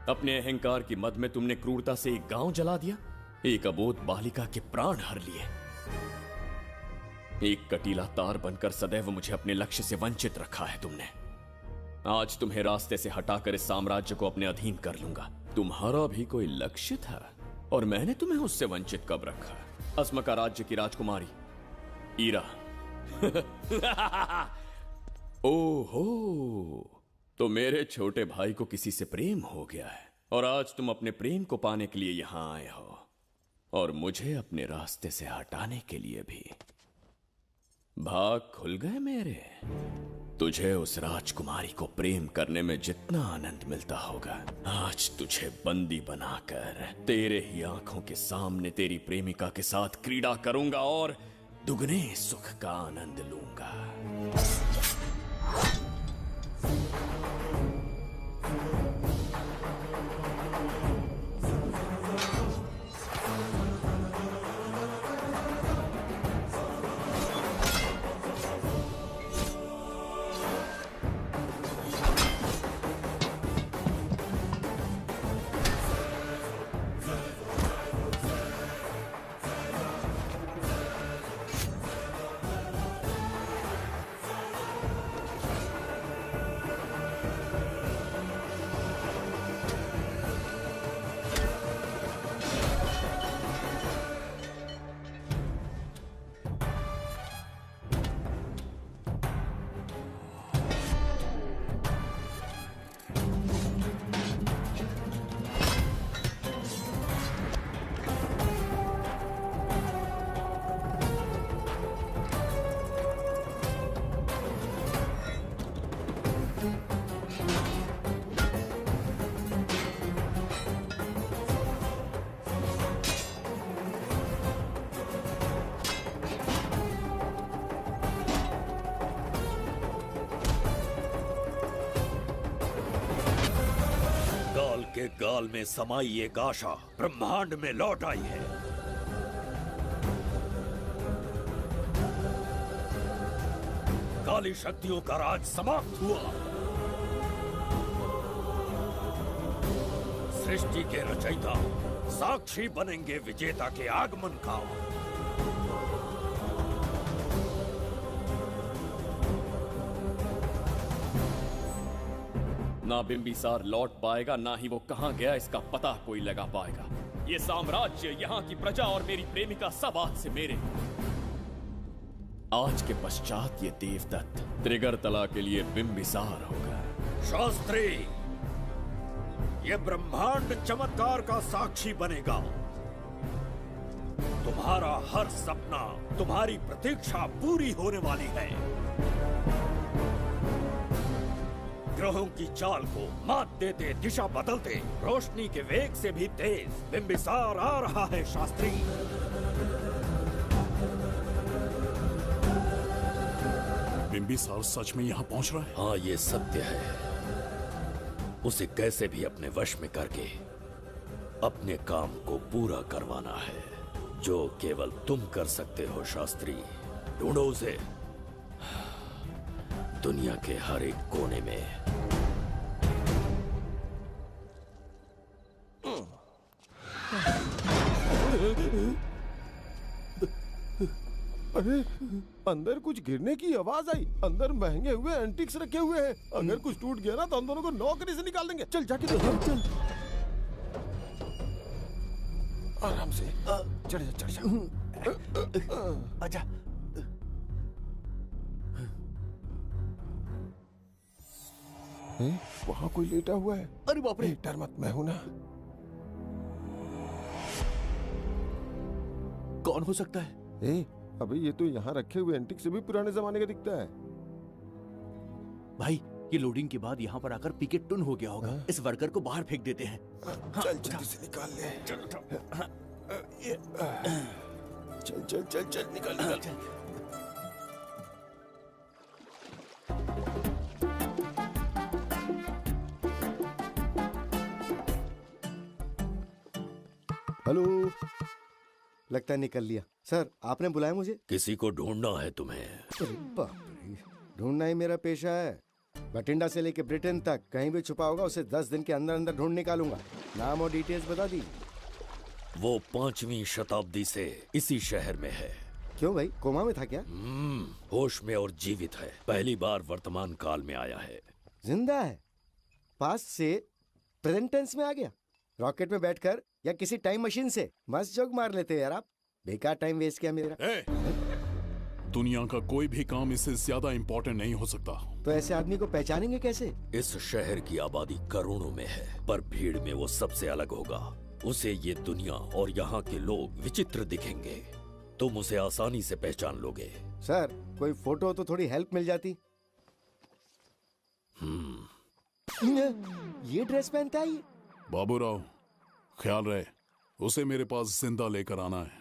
K: अपने अहंकार की मद में तुमने क्रूरता से एक गांव जला दिया, एक अबोध बालिका के प्राण हर लिए। एक कटीला तार बनकर सदैव मुझे अपने लक्ष्य से वंचित रखा है तुमने। आज तुम्हें रास्ते से हटाकर इस साम्राज्य को अपने अधीन कर लूंगा। तुम्हारा भी कोई लक्ष्य था और मैंने तुम्हें उससे वंचित कब रखा? अस्मका राज्य की राजकुमारी ईरा। ओहो, तो मेरे छोटे भाई को किसी से प्रेम हो गया है और आज तुम अपने प्रेम को पाने के लिए यहां आए हो और मुझे अपने रास्ते से हटाने के लिए भी। भाग खुल गए मेरे। तुझे उस राजकुमारी को प्रेम करने में जितना आनंद मिलता होगा, आज तुझे बंदी बनाकर तेरे ही आंखों के सामने तेरी प्रेमिका के साथ क्रीड़ा करूंगा और दुगने सुख का आनंद लूंगा।
F: के गाल में समाई एक आशा ब्रह्मांड में लौट आई है। काली शक्तियों का राज समाप्त हुआ। सृष्टि के रचयिता साक्षी बनेंगे विजेता के आगमन का।
K: ना बिंबिसार लौट पाएगा, ना ही वो कहां गया इसका पता कोई लगा पाएगा। ये साम्राज्य, यहाँ की प्रजा और मेरी प्रेमिका सब आज से मेरे। आज के पश्चात ये देवदत्त त्रिगर्तला के लिए बिंबिसार होगा।
F: शास्त्री, ये ब्रह्मांड चमत्कार का साक्षी बनेगा। तुम्हारा हर सपना, तुम्हारी प्रतीक्षा पूरी होने वाली है। ग्रहों की चाल को मात देते, दिशा बदलते, रोशनी के वेग से भी तेज बिंबिसार आ रहा है। शास्त्री,
H: बिंबिसार सच में यहाँ पहुँच रहा है?
F: हाँ, ये सत्य है। उसे कैसे भी अपने वश में करके अपने काम को पूरा करवाना है, जो केवल तुम कर सकते हो। शास्त्री, ढूंढो उसे दुनिया के हर एक कोने में।
O: अरे अंदर कुछ गिरने की आवाज आई। अंदर महंगे हुए एंटिक्स रखे हुए हैं। अगर कुछ टूट गया ना तो हम दोनों को नौकरी से निकाल देंगे। चल जाके देख। चल आराम से चढ़ जा, चढ़ जा। आजा। वहाँ कोई लेटा हुआ है।
C: अरे बाप रे।
O: डर मत, मैं हूं ना।
C: कौन हो सकता है?
O: अभी ये तो यहाँ रखे हुए एंटिक से भी पुराने जमाने का दिखता है।
C: भाई ये लोडिंग के बाद यहाँ पर आकर पिकेट टुन हो गया होगा। इस वर्कर को बाहर फेंक देते हैं।
O: चल जल्दी से निकाल ले। चल चल चल चल निकाल निकाल।
I: हेलो, लगता है निकल लिया। सर आपने बुलाया मुझे?
F: किसी को ढूंढना है तुम्हें।
I: अरे बाप रे, ढूंढना ही मेरा पेशा है। बठिंडा से लेके ब्रिटेन तक कहीं भी छुपा होगा उसे 10 दिन के अंदर अंदर ढूंढ निकालूंगा। नाम और डिटेल्स बता दी।
F: वो 5वीं शताब्दी से इसी शहर में है।
I: क्यों भाई, कोमा में था क्या?
F: होश में और जीवित है। पहली बार वर्तमान काल में आया है।
I: जिंदा है? पास्ट से प्रेजेंट टेंस में आ गया? रॉकेट में बैठकर या किसी टाइम मशीन से? मस्त जोक मार लेते हैं यार आप। बेकार टाइम वेस्ट किया मेरा।
H: दुनिया का कोई भी काम इससे ज्यादा इम्पोर्टेंट नहीं हो सकता।
I: तो ऐसे आदमी को पहचानेंगे कैसे?
F: इस शहर की आबादी करोड़ों में है, पर भीड़ में वो सबसे अलग होगा। उसे ये दुनिया और यहाँ के लोग विचित्र दिखेंगे। तुम उसे आसानी से पहचान लोगे।
I: सर कोई फोटो तो थोड़ी हेल्प मिल जाती। ये ड्रेस पहनता है ये?
H: बाबूराव, ख्याल रहे, उसे मेरे पास जिंदा लेकर आना है।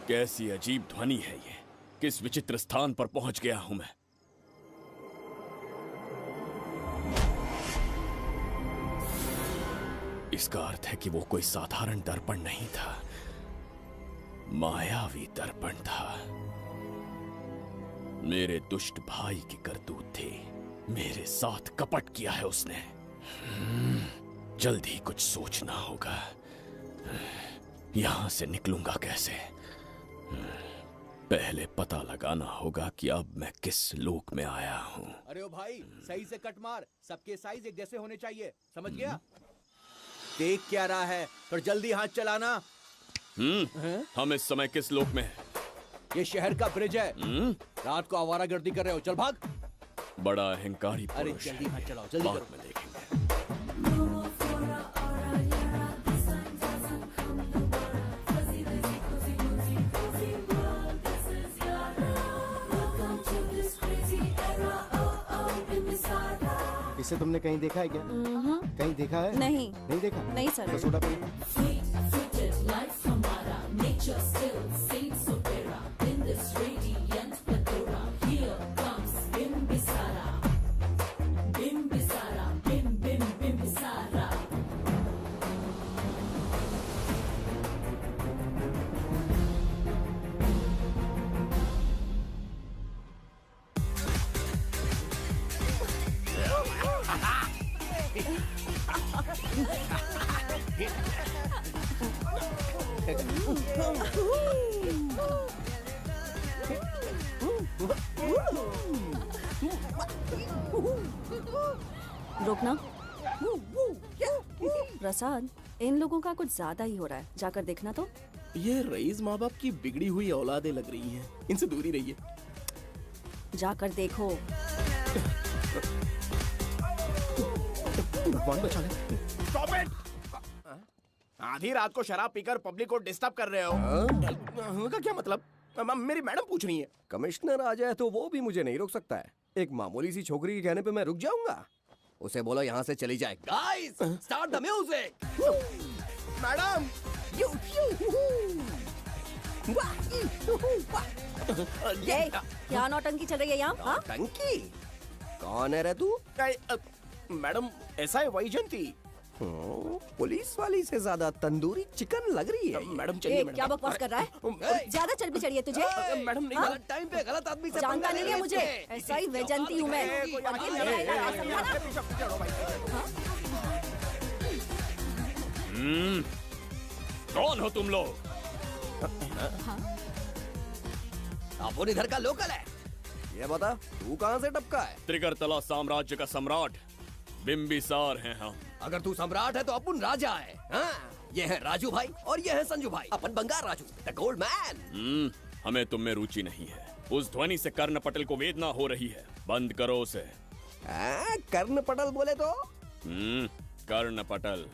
K: कैसी अजीब ध्वनि है ये। किस विचित्र स्थान पर पहुंच गया हूं मैं। इसका अर्थ है कि वो कोई साधारण दर्पण नहीं था, मायावी दर्पण था। मेरे दुष्ट भाई की करतूत थी। मेरे साथ कपट किया है उसने। जल्द ही कुछ सोचना होगा। यहां से निकलूंगा कैसे? पहले पता लगाना होगा कि अब मैं किस लोक में आया हूँ।
C: अरे ओ भाई, सही से कट मार। सबके साइज एक जैसे होने चाहिए, समझ गया? देख क्या रहा है, पर जल्दी हाथ चलाना।
K: हम इस समय किस लोक में हैं?
C: ये शहर का ब्रिज है। रात को आवारागर्दी कर रहे हो, चल भाग।
K: बड़ा अहंकारी पुरुष।
C: अरे जल्दी हाथ चलाओ, जल्दी
K: बाद
C: करो।
K: में देखेंगे।
I: इसे तुमने कहीं देखा है क्या? कहीं देखा है? नहीं देखा?
E: नहीं सर।
I: तो सोडा पी।
T: रोकना। प्रसाद, इन लोगों का कुछ ज्यादा ही हो रहा है। जाकर देखना तो।
Q: ये रईस माँ बाप की बिगड़ी हुई औलादें लग रही हैं। इनसे दूरी रहिए।
T: जाकर देखो।
C: Stop it! आधी रात को शराब पीकर पब्लिक को डिस्टर्ब कर रहे हो। का क्या मतलब? मेरी मैडम पूछ रही है।
U: कमिश्नर आ जाए तो वो भी मुझे नहीं रोक सकता है। एक मामूली सी छोकरी के कहने पे मैं रुक जाऊंगा? उसे बोलो यहाँ से चली जाए। Guys, start the music.
C: Madam,
T: ये क्या नौटंकी चल रही है यहाँ? हाँ?
U: टंकी? कौन है रे तू?
C: मैडम ऐसा है वैजंती।
U: पुलिस वाली से ज्यादा तंदूरी चिकन लग रही है।
C: मैडम
T: ए, क्या बकवास कर रहा है? ज्यादा चर्बी चढ़ी है तुझे?
C: मैडम नहीं,
U: गलत टाइम पे गलत आदमी से
T: जानता नहीं है मुझे, ऐसा ही वैजंती हूँ मैं।
K: कौन हो तुम लोग?
U: अपन इधर का लोकल है। ये बता तू कहाँ से टपका है?
K: त्रिगर्तला साम्राज्य का सम्राट बिंबिसार हैं हम।
U: अगर तू सम्राट है तो अपन राजा है। हाँ? ये है राजू भाई और ये है संजू भाई, अपन बंगार राजू, द गोल्ड मैन।
K: हमें तुम में रुचि नहीं है। उस ध्वनि से कर्ण पटल को वेदना हो रही है, बंद करो उसे।
U: कर्ण पटल बोले तो?
K: कर्ण पटल।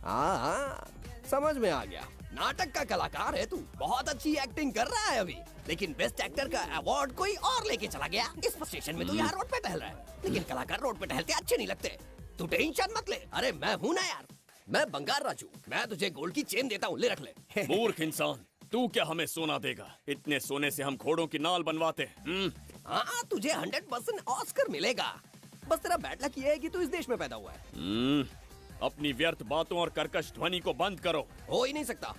U: हाँ, समझ में आ गया। नाटक का कलाकार है तू, बहुत अच्छी एक्टिंग कर रहा है अभी, लेकिन बेस्ट एक्टर का अवार्ड कोई और लेके चला गया। इस फ्रस्ट्रेशन में तू यहाँ रोड पे टहल रहा है, लेकिन कलाकार रोड पे टहलते अच्छे नहीं लगते। तू टेंशन मत ले। अरे मैं हूँ ना यार, मैं बंगार राजू, मैं तुझे गोल्ड की चेन देता हूँ, ले रख ले।
K: मूर्ख इंसान, तू क्या हमें सोना देगा? इतने सोने से हम घोड़ों की नाल बनवाते हैं।
U: हाँ, तुझे 100% ऑस्कर मिलेगा। बस तेरा बैड लक ये है कि तू इस देश में पैदा हुआ है।
K: अपनी व्यर्थ बातों और कर्कश ध्वनि को बंद करो।
U: हो ही नहीं सकता।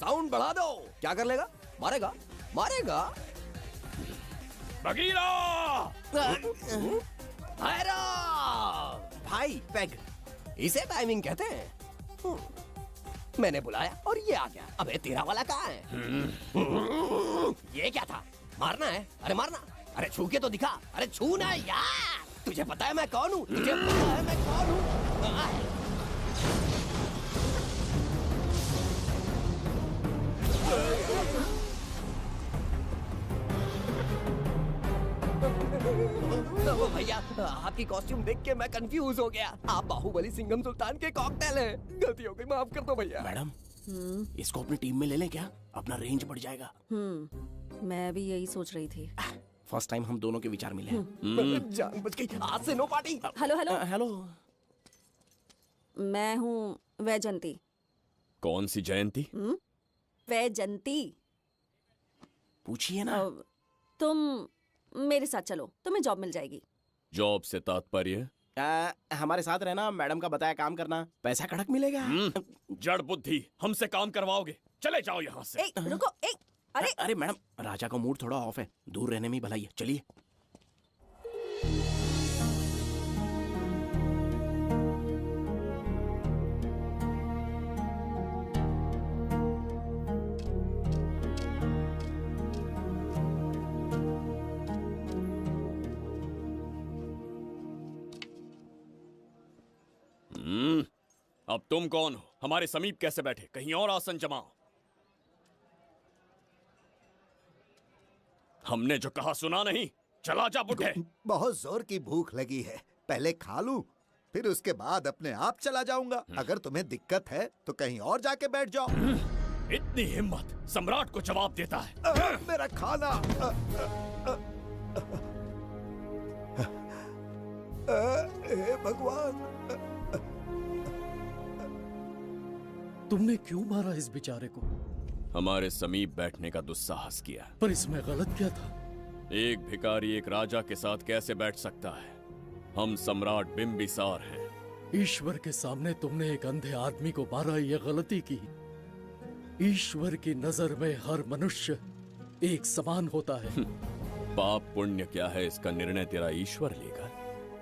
U: साउंड बढ़ा दो। क्या कर लेगा? मारेगा? मारेगा?
K: बगीरा!
U: भाई पैग, इसे टाइमिंग कहते हैं। मैंने बुलाया और ये आ गया। अबे तेरा वाला कहाँ है? ये क्या था? मारना है? अरे मारना। अरे छू के तो दिखा। अरे छू ना यार। तुझे पता है मैं कौन हूँ? तुझे पता है मैं कौन हूँ? भैया, आपकी कॉस्ट्यूम देख के मैं कंफ्यूज हो गया। आप बाहुबली सिंघम सुल्तान के कॉकटेल हैं। गलती हो गई, माफ कर दो भैया।
C: मैडम, इसको अपनी टीम में ले लें क्या? अपना रेंज बढ़ जाएगा।
T: मैं भी यही सोच रही थी।
C: फर्स्ट टाइम हम दोनों के विचार मिले।
U: जान बच गई। आज से no party.
T: Hello hello
C: hello,
T: मैं हूँ वैजंती।
K: कौन सी जयंती?
T: वैजंती।
C: पूछिए ना।
T: तुम मेरे साथ चलो, तुम्हें जॉब मिल जाएगी।
K: जॉब से तात्पर्य?
C: हमारे साथ रहना, मैडम का बताया काम करना, पैसा कड़क मिलेगा।
K: जड़ बुद्धि, हमसे काम करवाओगे? चले जाओ यहाँ से।
T: रुको,
C: अरे मैडम, राजा का मूड थोड़ा ऑफ है, दूर रहने में ही भलाई है। चलिए।
K: अब तुम कौन हो? हमारे समीप कैसे बैठे? कहीं और आसन जमाओ। हमने जो कहा सुना नहीं? चला जा बुढ़े।
N: बहुत जोर की भूख लगी है, पहले खा लूं, फिर उसके बाद अपने आप चला जाऊंगा। अगर तुम्हें दिक्कत है तो कहीं और जाके बैठ जाओ।
K: इतनी हिम्मत, सम्राट को जवाब देता है।
N: मेरा खाना। हे भगवान,
A: तुमने क्यों मारा इस बेचारे को?
K: हमारे समीप बैठने का दुस्साहस किया।
A: पर इसमें गलत क्या था?
K: एक भिखारी एक राजा के साथ कैसे बैठ सकता है? हम सम्राट बिंबिसार हैं।
A: ईश्वर के सामने तुमने एक अंधे आदमी को मारा, ये गलती की। ईश्वर की नजर में हर मनुष्य एक समान होता है।
K: पाप पुण्य क्या है, इसका निर्णय तेरा ईश्वर लेगा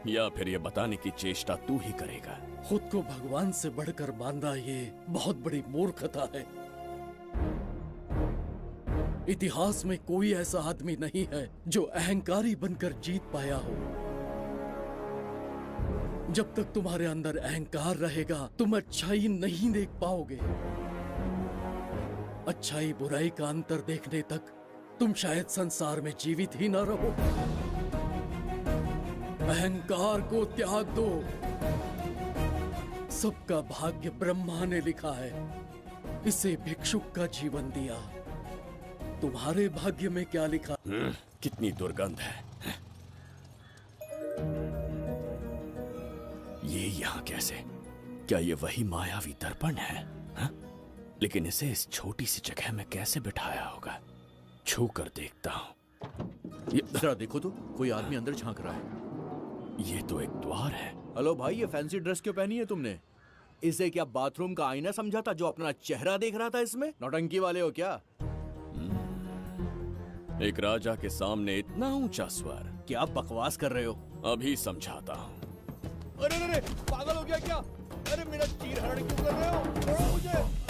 K: या फिर ये बताने की चेष्टा तू ही करेगा?
A: खुद को भगवान से बढ़कर मानना ये बहुत बड़ी मूर्खता है। इतिहास में कोई ऐसा आदमी नहीं है जो अहंकारी बनकर जीत पाया हो। जब तक तुम्हारे अंदर अहंकार रहेगा, तुम अच्छाई नहीं देख पाओगे। अच्छाई बुराई का अंतर देखने तक तुम शायद संसार में जीवित ही न रहो। अहंकार को त्याग दो। सबका भाग्य ब्रह्मा ने लिखा है, इसे भिक्षुक का जीवन दिया। तुम्हारे भाग्य में क्या लिखा?
K: कितनी दुर्गंध है। ये यहाँ कैसे? क्या ये वही मायावी दर्पण है? लेकिन इसे इस छोटी सी जगह में कैसे बिठाया होगा? छू कर देखता हूँ।
J: जरा देखो तो, कोई आदमी अंदर झांक रहा है।
K: ये तो एक द्वार है।
J: हेलो भाई, ये फैंसी ड्रेस क्यों पहनी है तुमने? इसे क्या बाथरूम का आईना समझा था जो अपना चेहरा देख रहा था इसमें? नौटंकी वाले हो क्या?
K: एक राजा के सामने इतना ऊंचा स्वर।
J: क्या बकवास कर रहे हो?
K: अभी समझाता हूँ।
J: अरे अरे, पागल हो गया क्या? अरे मेरा चीर हरण क्यों कर रहे हो? छोड़ो मुझे।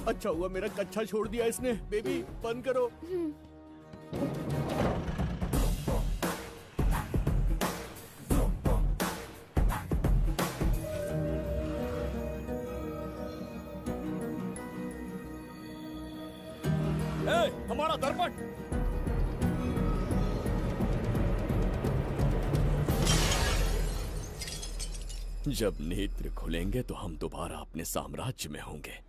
J: अच्छा हुआ मेरा कच्छा छोड़ दिया इसने। बेबी बंद करो।
K: हमारा दर्पण। जब नेत्र खुलेंगे तो हम दोबारा अपने साम्राज्य में होंगे।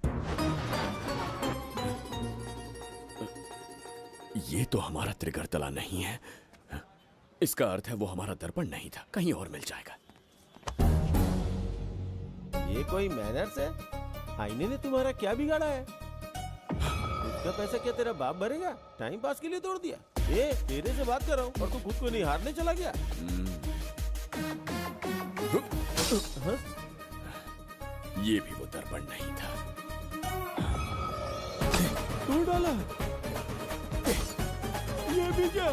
K: ये तो हमारा त्रिगर्तला नहीं है। इसका अर्थ है वो हमारा दर्पण नहीं था, कहीं और मिल जाएगा।
O: ये कोई मैनर्स है? आईने ने तुम्हारा क्या बिगाड़ा है? इसका पैसा क्या तेरा बाप भरेगा? टाइम पास के लिए तोड़ दिया। ये तेरे से बात कर रहा हूँ और तू खुद को निहारने चला गया। हाँ?
K: ये भी वो दर्पण नहीं था।
O: तू डाला? ये भी क्या?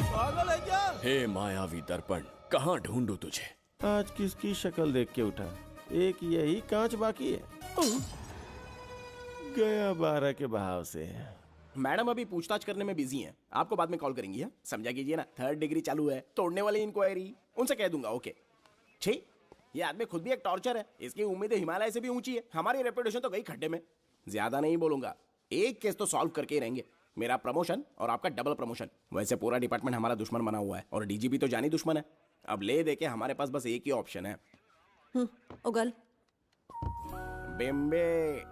O: पागल है क्या?
K: हे मायावी दर्पण, कहाँ ढूंढूं तुझे?
O: आज किसकी शक्ल देख के उठा? एक यही कांच बाकी है। गया 12 के बहाव से।
C: मैडम अभी पूछताछ करने में बिजी हैं। आपको बाद में कॉल करेंगी। है समझा कीजिए ना, 3rd डिग्री चालू है। तोड़ने वाली इंक्वायरी उनसे कह दूंगा। ओके। छी, ये आदमी खुद भी एक टॉर्चर है। इसकी उम्मीदें हिमालय से भी ऊंची है। हमारी रेपुटेशन तो गई खड्डे में। ज्यादा नहीं बोलूंगा, एक केस तो सॉल्व करके ही रहेंगे। मेरा प्रमोशन और आपका डबल प्रमोशन। वैसे पूरा डिपार्टमेंट हमारा दुश्मन बना हुआ है और डीजीपी तो जानी दुश्मन है। अब ले दे के हमारे पास बस एक ही ऑप्शन है।
T: उगल
C: बिम्बे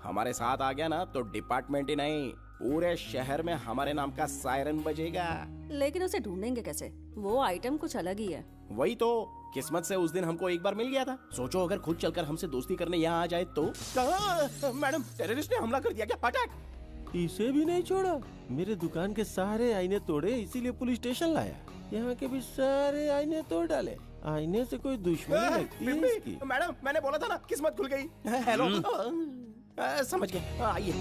C: हमारे साथ आ गया ना तो डिपार्टमेंट ही नहीं, पूरे शहर में हमारे नाम का सायरन बजेगा।
T: लेकिन उसे ढूंढेंगे कैसे? वो आइटम कुछ अलग ही है।
C: वही तो, किस्मत से उस दिन हमको एक बार मिल गया था। सोचो अगर खुद चलकर हमसे दोस्ती करने यहाँ आ जाए तो। मैडम, टेररिस्ट ने हमला कर दिया क्या? पटाक।
O: इसे भी नहीं छोड़ा। मेरे दुकान के सारे आईने तोड़े, इसीलिए पुलिस स्टेशन लाया। यहाँ के भी सारे आईने तोड़ डाले। आईने से कोई दुश्मनी लगती है इसकी।
C: मैडम, मैंने बोला था ना, किस्मत खुल गई। हेलो। समझ गए, आइए।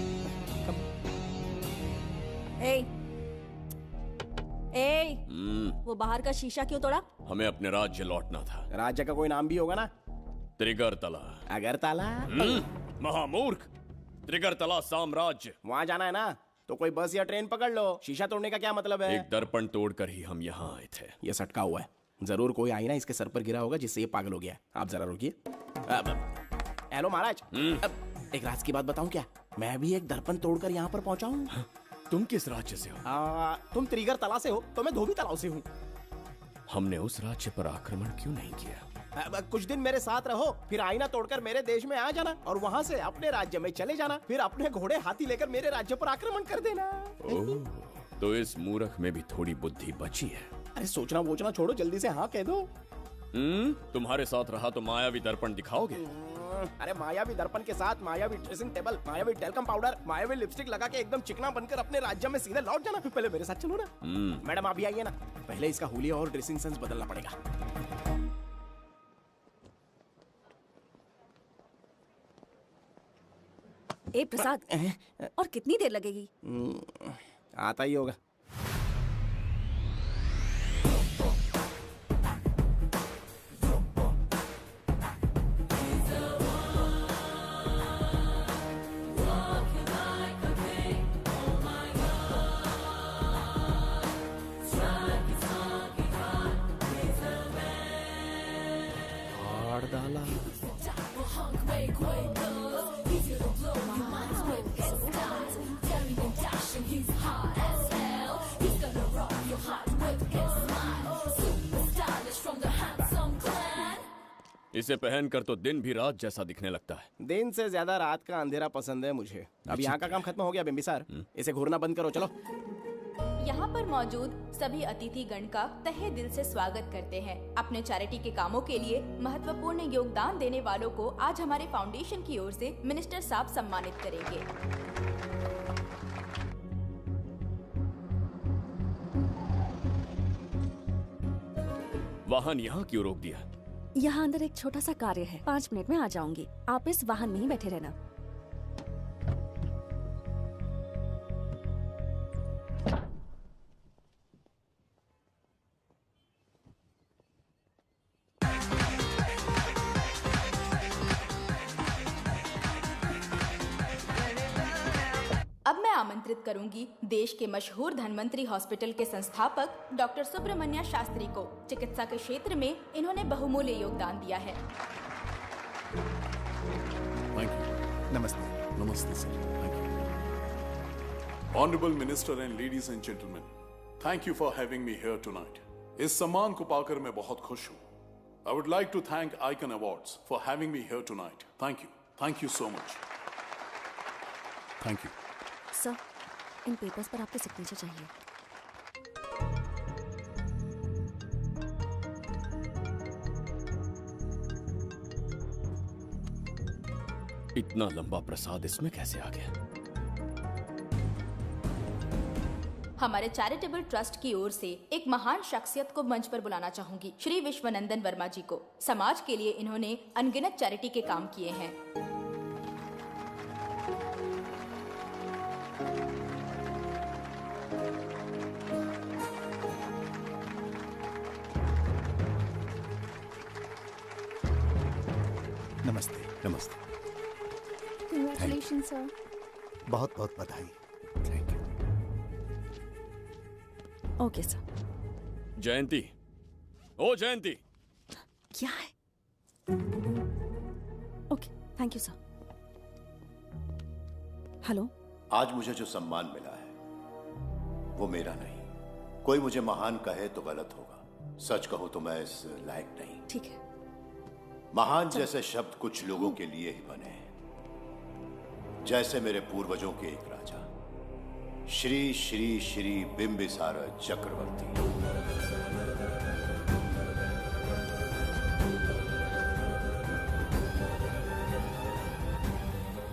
T: वो बाहर का शीशा क्यों तोड़ा?
K: हमें अपने राज्य लौटना था।
C: राज्य का कोई नाम भी होगा ना?
K: त्रिगर्तला।
C: अगरतला?
K: महामूर्ख, त्रिगर्तला साम्राज्य।
C: वहाँ जाना है ना तो कोई बस या ट्रेन पकड़ लो। शीशा तोड़ने का क्या मतलब है?
K: एक दर्पण तोड़कर ही हम यहाँ आए थे।
C: ये सटका हुआ है, जरूर कोई आईना इसके सर पर गिरा होगा जिससे ये पागल हो गया। आप जरा रुकिए। हेलो महाराज, एक राज की बात बताऊं क्या? मैं भी एक दर्पण तोड़कर यहाँ पर पहुँचा हूँ।
K: तुम किस राज्य से हो?
C: तुम त्रिगर्तला से हो तो मैं धोबी तालाब से हूँ।
K: हमने उस राज्य पर आक्रमण क्यों नहीं किया?
C: कुछ दिन मेरे साथ रहो, फिर आईना तोड़कर मेरे देश में आ जाना और वहाँ से अपने राज्य में चले जाना। फिर अपने घोड़े हाथी लेकर मेरे राज्य पर आक्रमण कर देना।
K: तो इस मूर्ख में भी थोड़ी बुद्धि बची है।
C: अरे सोचना वोचना छोड़ो, जल्दी से हाँ कह दो।
K: तुम्हारे साथ रहा तो मायावी दर्पण दिखाओगे?
C: अरे मायावी दर्पण के साथ मायावी ड्रेसिंग टेबल, मायावी टेल्कम पाउडर, मायावी लिपस्टिक लगा के एकदम चिकना बनकर अपने राज्य में सीधे लौट जाना। पहले मेरे साथ चलो ना। मैडम आप भी आइए ना, पहले इसका हुलिया और ड्रेसिंग सेंस बदलना पड़ेगा।
T: प्रसाद, और कितनी देर लगेगी?
C: आता ही होगा।
K: इसे पहनकर तो दिन भी रात जैसा दिखने लगता है।
C: दिन से ज्यादा रात का अंधेरा पसंद है मुझे। अब यहाँ का काम खत्म हो गया बिम्बिसार, इसे घूरना बंद करो, चलो।
E: यहाँ पर मौजूद सभी अतिथि गण का तहे दिल से स्वागत करते हैं। अपने चैरिटी के कामों के लिए महत्वपूर्ण योगदान देने वालों को आज हमारे फाउंडेशन की ओर से मिनिस्टर साहब सम्मानित करेंगे।
K: वाहन यहाँ क्यों रोक दिया?
T: यहाँ अंदर एक छोटा सा कार्य है, 5 मिनट में आ जाऊंगी। आप इस वाहन में ही बैठे रहना।
E: अब मैं आमंत्रित करूंगी देश के मशहूर धन्वंतरी हॉस्पिटल के संस्थापक डॉक्टर सुब्रमण्य शास्त्री को। चिकित्सा के क्षेत्र में इन्होंने बहुमूल्य योगदान दिया है।
H: नमस्ते। नमस्ते sir, thank you. Honourable minister and ladies and gentleman, thank you for having me here tonight. इस सम्मान को पाकर मैं बहुत खुश हूँ। I would like to thank Icon Awards for having me here tonight. Thank you so much. Thank you
T: sir, इन papers पर आपके सिग्नेचर चाहिए।
K: इतना लंबा प्रसाद इसमें कैसे आ गया?
E: हमारे चैरिटेबल ट्रस्ट की ओर से एक महान शख्सियत को मंच पर बुलाना चाहूंगी, श्री विश्वनंदन वर्मा जी को। समाज के लिए इन्होंने अनगिनत चैरिटी के काम किए हैं।
N: नमस्ते। नमस्ते।
T: Congratulations, sir.
N: बहुत बहुत बधाई। Thank you.
T: Okay sir.
K: Jayanti, ओ जयंती।
T: क्या है? Okay, thank you sir. Hello.
D: आज मुझे जो सम्मान मिला है वो मेरा नहीं। कोई मुझे महान कहे तो गलत होगा, सच कहूं तो मैं इस लायक नहीं।
T: ठीक है।
D: महान जैसे शब्द कुछ लोगों के लिए ही बने हैं, जैसे मेरे पूर्वजों के एक राजा श्री श्री श्री बिंबिसार चक्रवर्ती।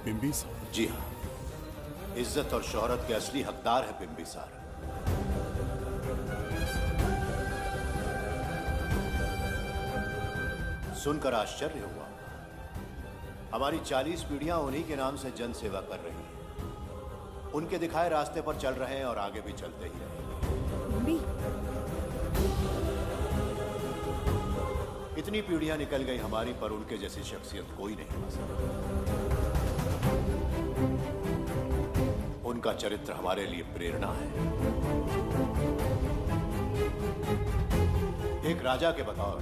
H: बिंबिसार?
D: जी हाँ, इज्जत और शोहरत के असली हकदार है बिंबिसार। सुनकर आश्चर्य हुआ। हमारी 40 पीढ़ियां उन्हीं के नाम से जन सेवा कर रही हैं। उनके दिखाए रास्ते पर चल रहे हैं और आगे भी चलते ही रहेंगे। इतनी पीढ़ियां निकल गई हमारी, पर उनके जैसी शख्सियत कोई नहीं बन सका। उनका चरित्र हमारे लिए प्रेरणा है। एक राजा के बतौर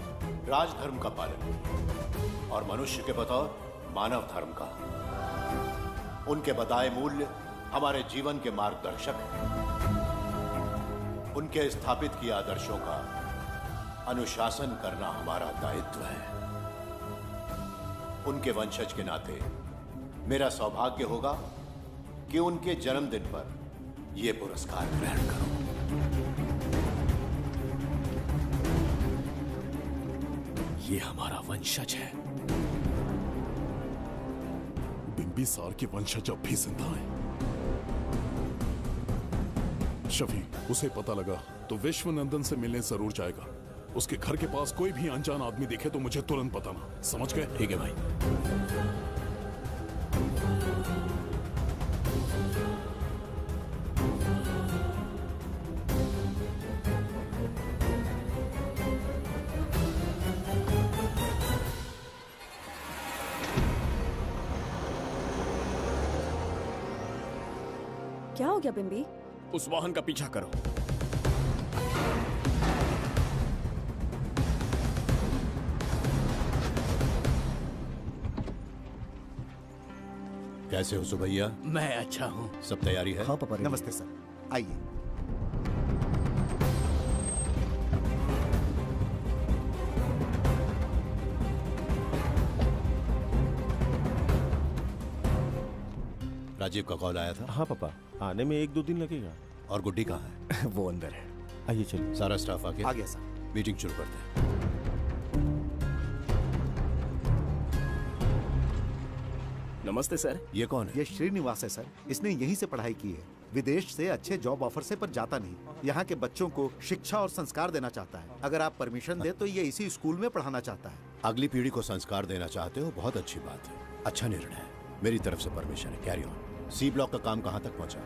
D: राजधर्म का पालन और मनुष्य के बतौर मानव धर्म का। उनके बताए मूल्य हमारे जीवन के मार्गदर्शक हैं। उनके स्थापित किए आदर्शों का अनुशासन करना हमारा दायित्व है। उनके वंशज के नाते मेरा सौभाग्य होगा कि उनके जन्मदिन पर यह पुरस्कार ग्रहण करूं।
K: ये हमारा वंशज है।
H: बिंबिसार के वंशज अब भी जिंदा हैं। शफी, उसे पता लगा तो विश्वनंदन से मिलने जरूर जाएगा। उसके घर के पास कोई भी अनजान आदमी दिखे तो मुझे तुरंत बताना, समझ गए?
K: ठीक है भाई।
T: क्या हो गया बिम्बी?
K: उस वाहन का पीछा करो।
D: कैसे हो सुभैया?
V: मैं अच्छा हूँ।
D: सब तैयारी है?
V: हाँ पापा।
N: नमस्ते सर, आइए।
D: राजीव का कॉल आया था?
O: हाँ पापा, आने में 1-2 दिन लगेगा।
D: और गुड्डी कहाँ है?
O: वो अंदर है। आइए चलिए।
D: सारा स्टाफ आ गया?
I: आ गया सर।
D: मीटिंग शुरू करते हैं।
C: नमस्ते सर।
D: ये कौन है?
L: ये श्रीनिवास है सर। इसने यहीं से पढ़ाई की है। विदेश से अच्छे जॉब ऑफर से पर जाता नहीं। यहाँ के बच्चों को शिक्षा और संस्कार देना चाहता है। अगर आप परमिशन दे तो ये इसी स्कूल में पढ़ाना चाहता है।
D: अगली पीढ़ी को संस्कार देना चाहते हो, बहुत अच्छी बात है, अच्छा निर्णय है। मेरी तरफ से परमिशन है, कैरी ऑन। सी ब्लॉक का काम कहाँ तक पहुँचा?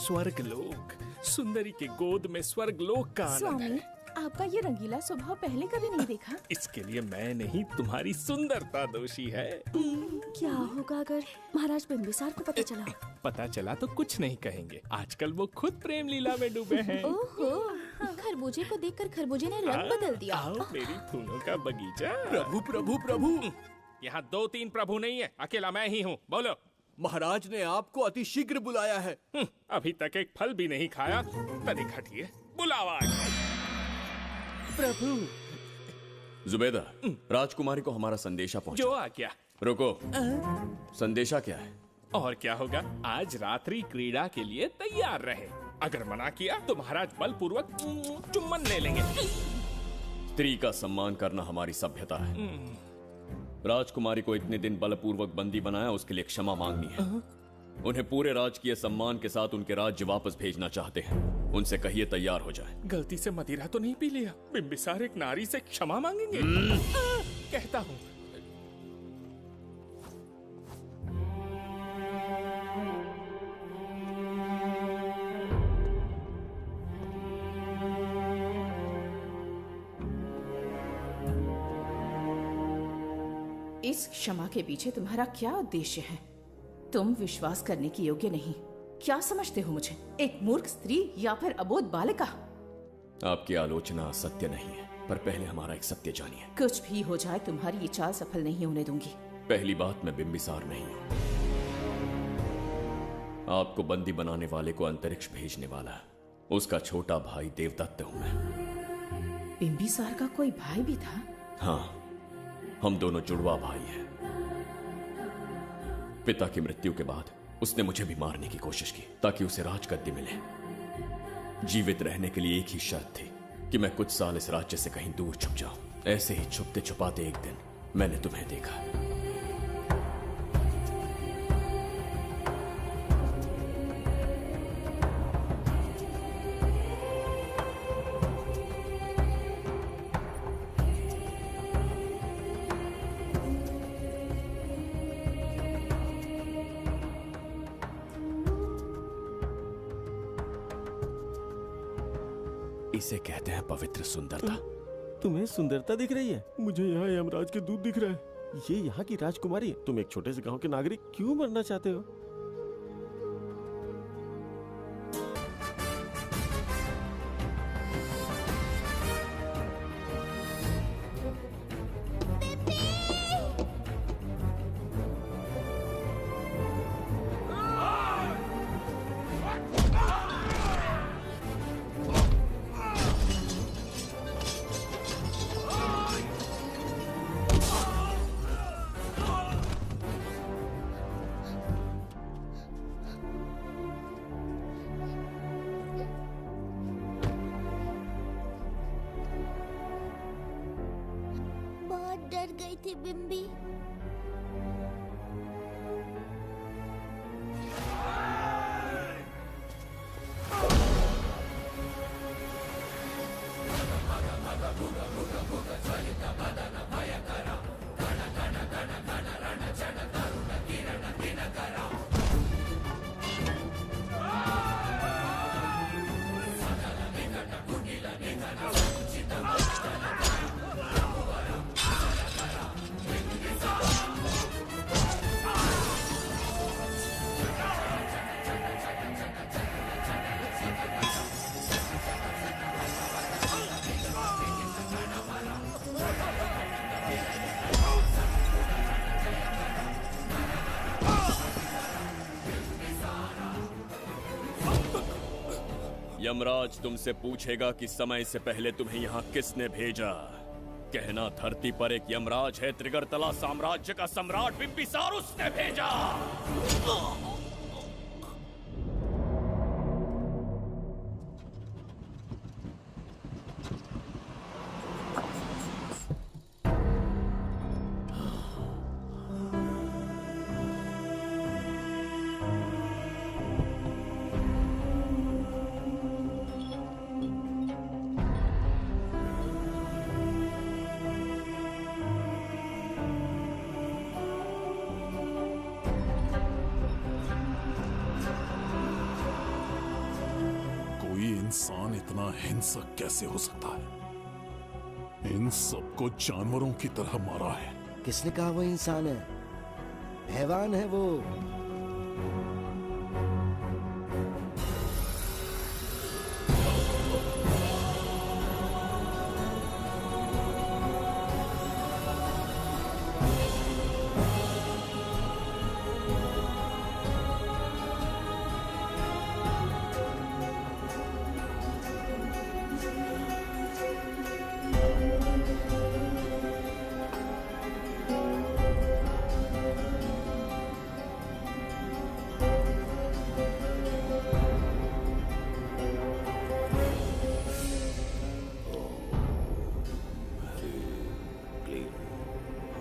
B: स्वर्गलोक, सुंदरी के गोद में स्वर्गलोक का आनंद
M: स्वामी,
B: है।
M: आपका ये रंगीला स्वभाव पहले कभी नहीं देखा।
B: इसके लिए मैं नहीं, तुम्हारी सुंदरता दोषी है।
T: क्या होगा अगर महाराज बिंबिसार को पता चला?
B: पता चला तो कुछ नहीं कहेंगे। आजकल वो खुद प्रेम लीला में डूबे हैं।
E: ओहो, खरबूजे को देखकर खरबूजे ने रंग बदल दिया।
B: आओ मेरी फूलों का बगीचा।
U: प्रभु प्रभु प्रभु,
B: यहाँ 2-3 प्रभु नहीं है, अकेला मैं ही हूँ। बोलो।
U: महाराज ने आपको अति शीघ्र बुलाया है।
B: अभी तक एक फल भी नहीं खाया, तनिक हटिए, बुलावा।
K: प्रभु। जुबेदा, राजकुमारी को हमारा संदेशा पहुंचा।
B: जो आ गया।
K: रुको, संदेशा क्या है?
B: और क्या होगा, आज रात्रि क्रीड़ा के लिए तैयार रहे। अगर मना किया तो महाराज बलपूर्वक चुम्बन ले लेंगे।
K: स्त्री का सम्मान करना हमारी सभ्यता है। राजकुमारी को इतने दिन बलपूर्वक बंदी बनाया, उसके लिए क्षमा मांगनी है। उन्हें पूरे राजकीय सम्मान के साथ उनके राज्य वापस भेजना चाहते हैं। उनसे कहिए तैयार हो जाए।
B: गलती से मदिरा तो नहीं पी लिया? बिंबिसार एक नारी से क्षमा मांगेंगे? कहता हूँ।
M: इस क्षमा के पीछे तुम्हारा क्या उद्देश्य है? तुम विश्वास करने की योग्य नहीं। क्या समझते हो मुझे? एक मूर्ख स्त्री या फिर अबोध बालिका?
K: आपकी आलोचना सत्य नहीं है, पर पहले हमारा एक सत्य जानिए।
M: कुछ भी हो जाए, तुम्हारी ये चाल सफल नहीं होने दूंगी।
K: पहली बात, मैं बिंबिसार नहीं हूं। आपको बंदी बनाने वाले को अंतरिक्ष भेजने वाला उसका छोटा भाई देवदत्त हूं मैं।
M: बिंबिसार का कोई भाई भी था?
K: हाँ, हम दोनों जुड़वा भाई हैं। पिता की मृत्यु के बाद उसने मुझे भी मारने की कोशिश की ताकि उसे राजगद्दी मिले। जीवित रहने के लिए एक ही शर्त थी कि मैं कुछ साल इस राज्य से कहीं दूर छुप जाऊं। ऐसे ही छुपते छुपाते एक दिन मैंने तुम्हें देखा। इसे कहते हैं पवित्र सुंदरता।
O: तुम्हें सुंदरता दिख रही है? मुझे यहाँ यमराज के दूध दिख रहा है। ये यहाँ की राजकुमारी है। तुम एक छोटे से गांव के नागरिक क्यों मरना चाहते हो?
P: डर गई थी बिम्बी।
K: यमराज तुमसे पूछेगा कि समय से पहले तुम्हें यहाँ किसने भेजा। कहना धरती पर एक यमराज है, त्रिगर्तला साम्राज्य का सम्राट बिंबिसार उसने भेजा।
H: इंसान इतना हिंसक कैसे हो सकता है? इन सबको जानवरों की तरह मारा है।
I: किसने कहा वो इंसान है? हैवान है वो।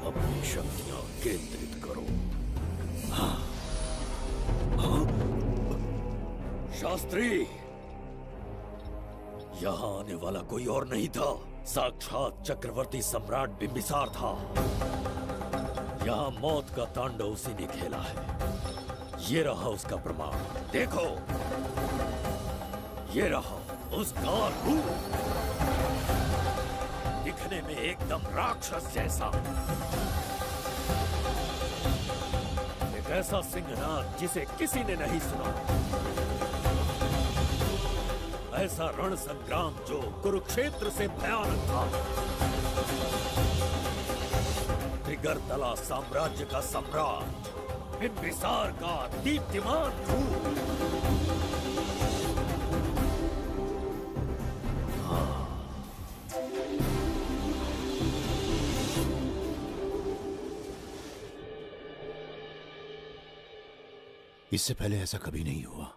F: अपनी शक्तियां केंद्रित करो। शास्त्री, यहाँ आने वाला कोई और नहीं था, साक्षात चक्रवर्ती सम्राट बिंबिसार था। यहाँ मौत का तांडव उसी ने खेला है। ये रहा उसका प्रमाण, देखो। ये रहा उसका रूप, दिखने में एकदम राक्षस जैसा, ऐसा सिंहनाद जिसे किसी ने नहीं सुना, ऐसा रण संग्राम जो कुरुक्षेत्र से भयानक था। त्रिगर्तला साम्राज्य का सम्राट, बिंबिसार का दीप्तिमान रूप।
D: इससे पहले ऐसा कभी नहीं हुआ।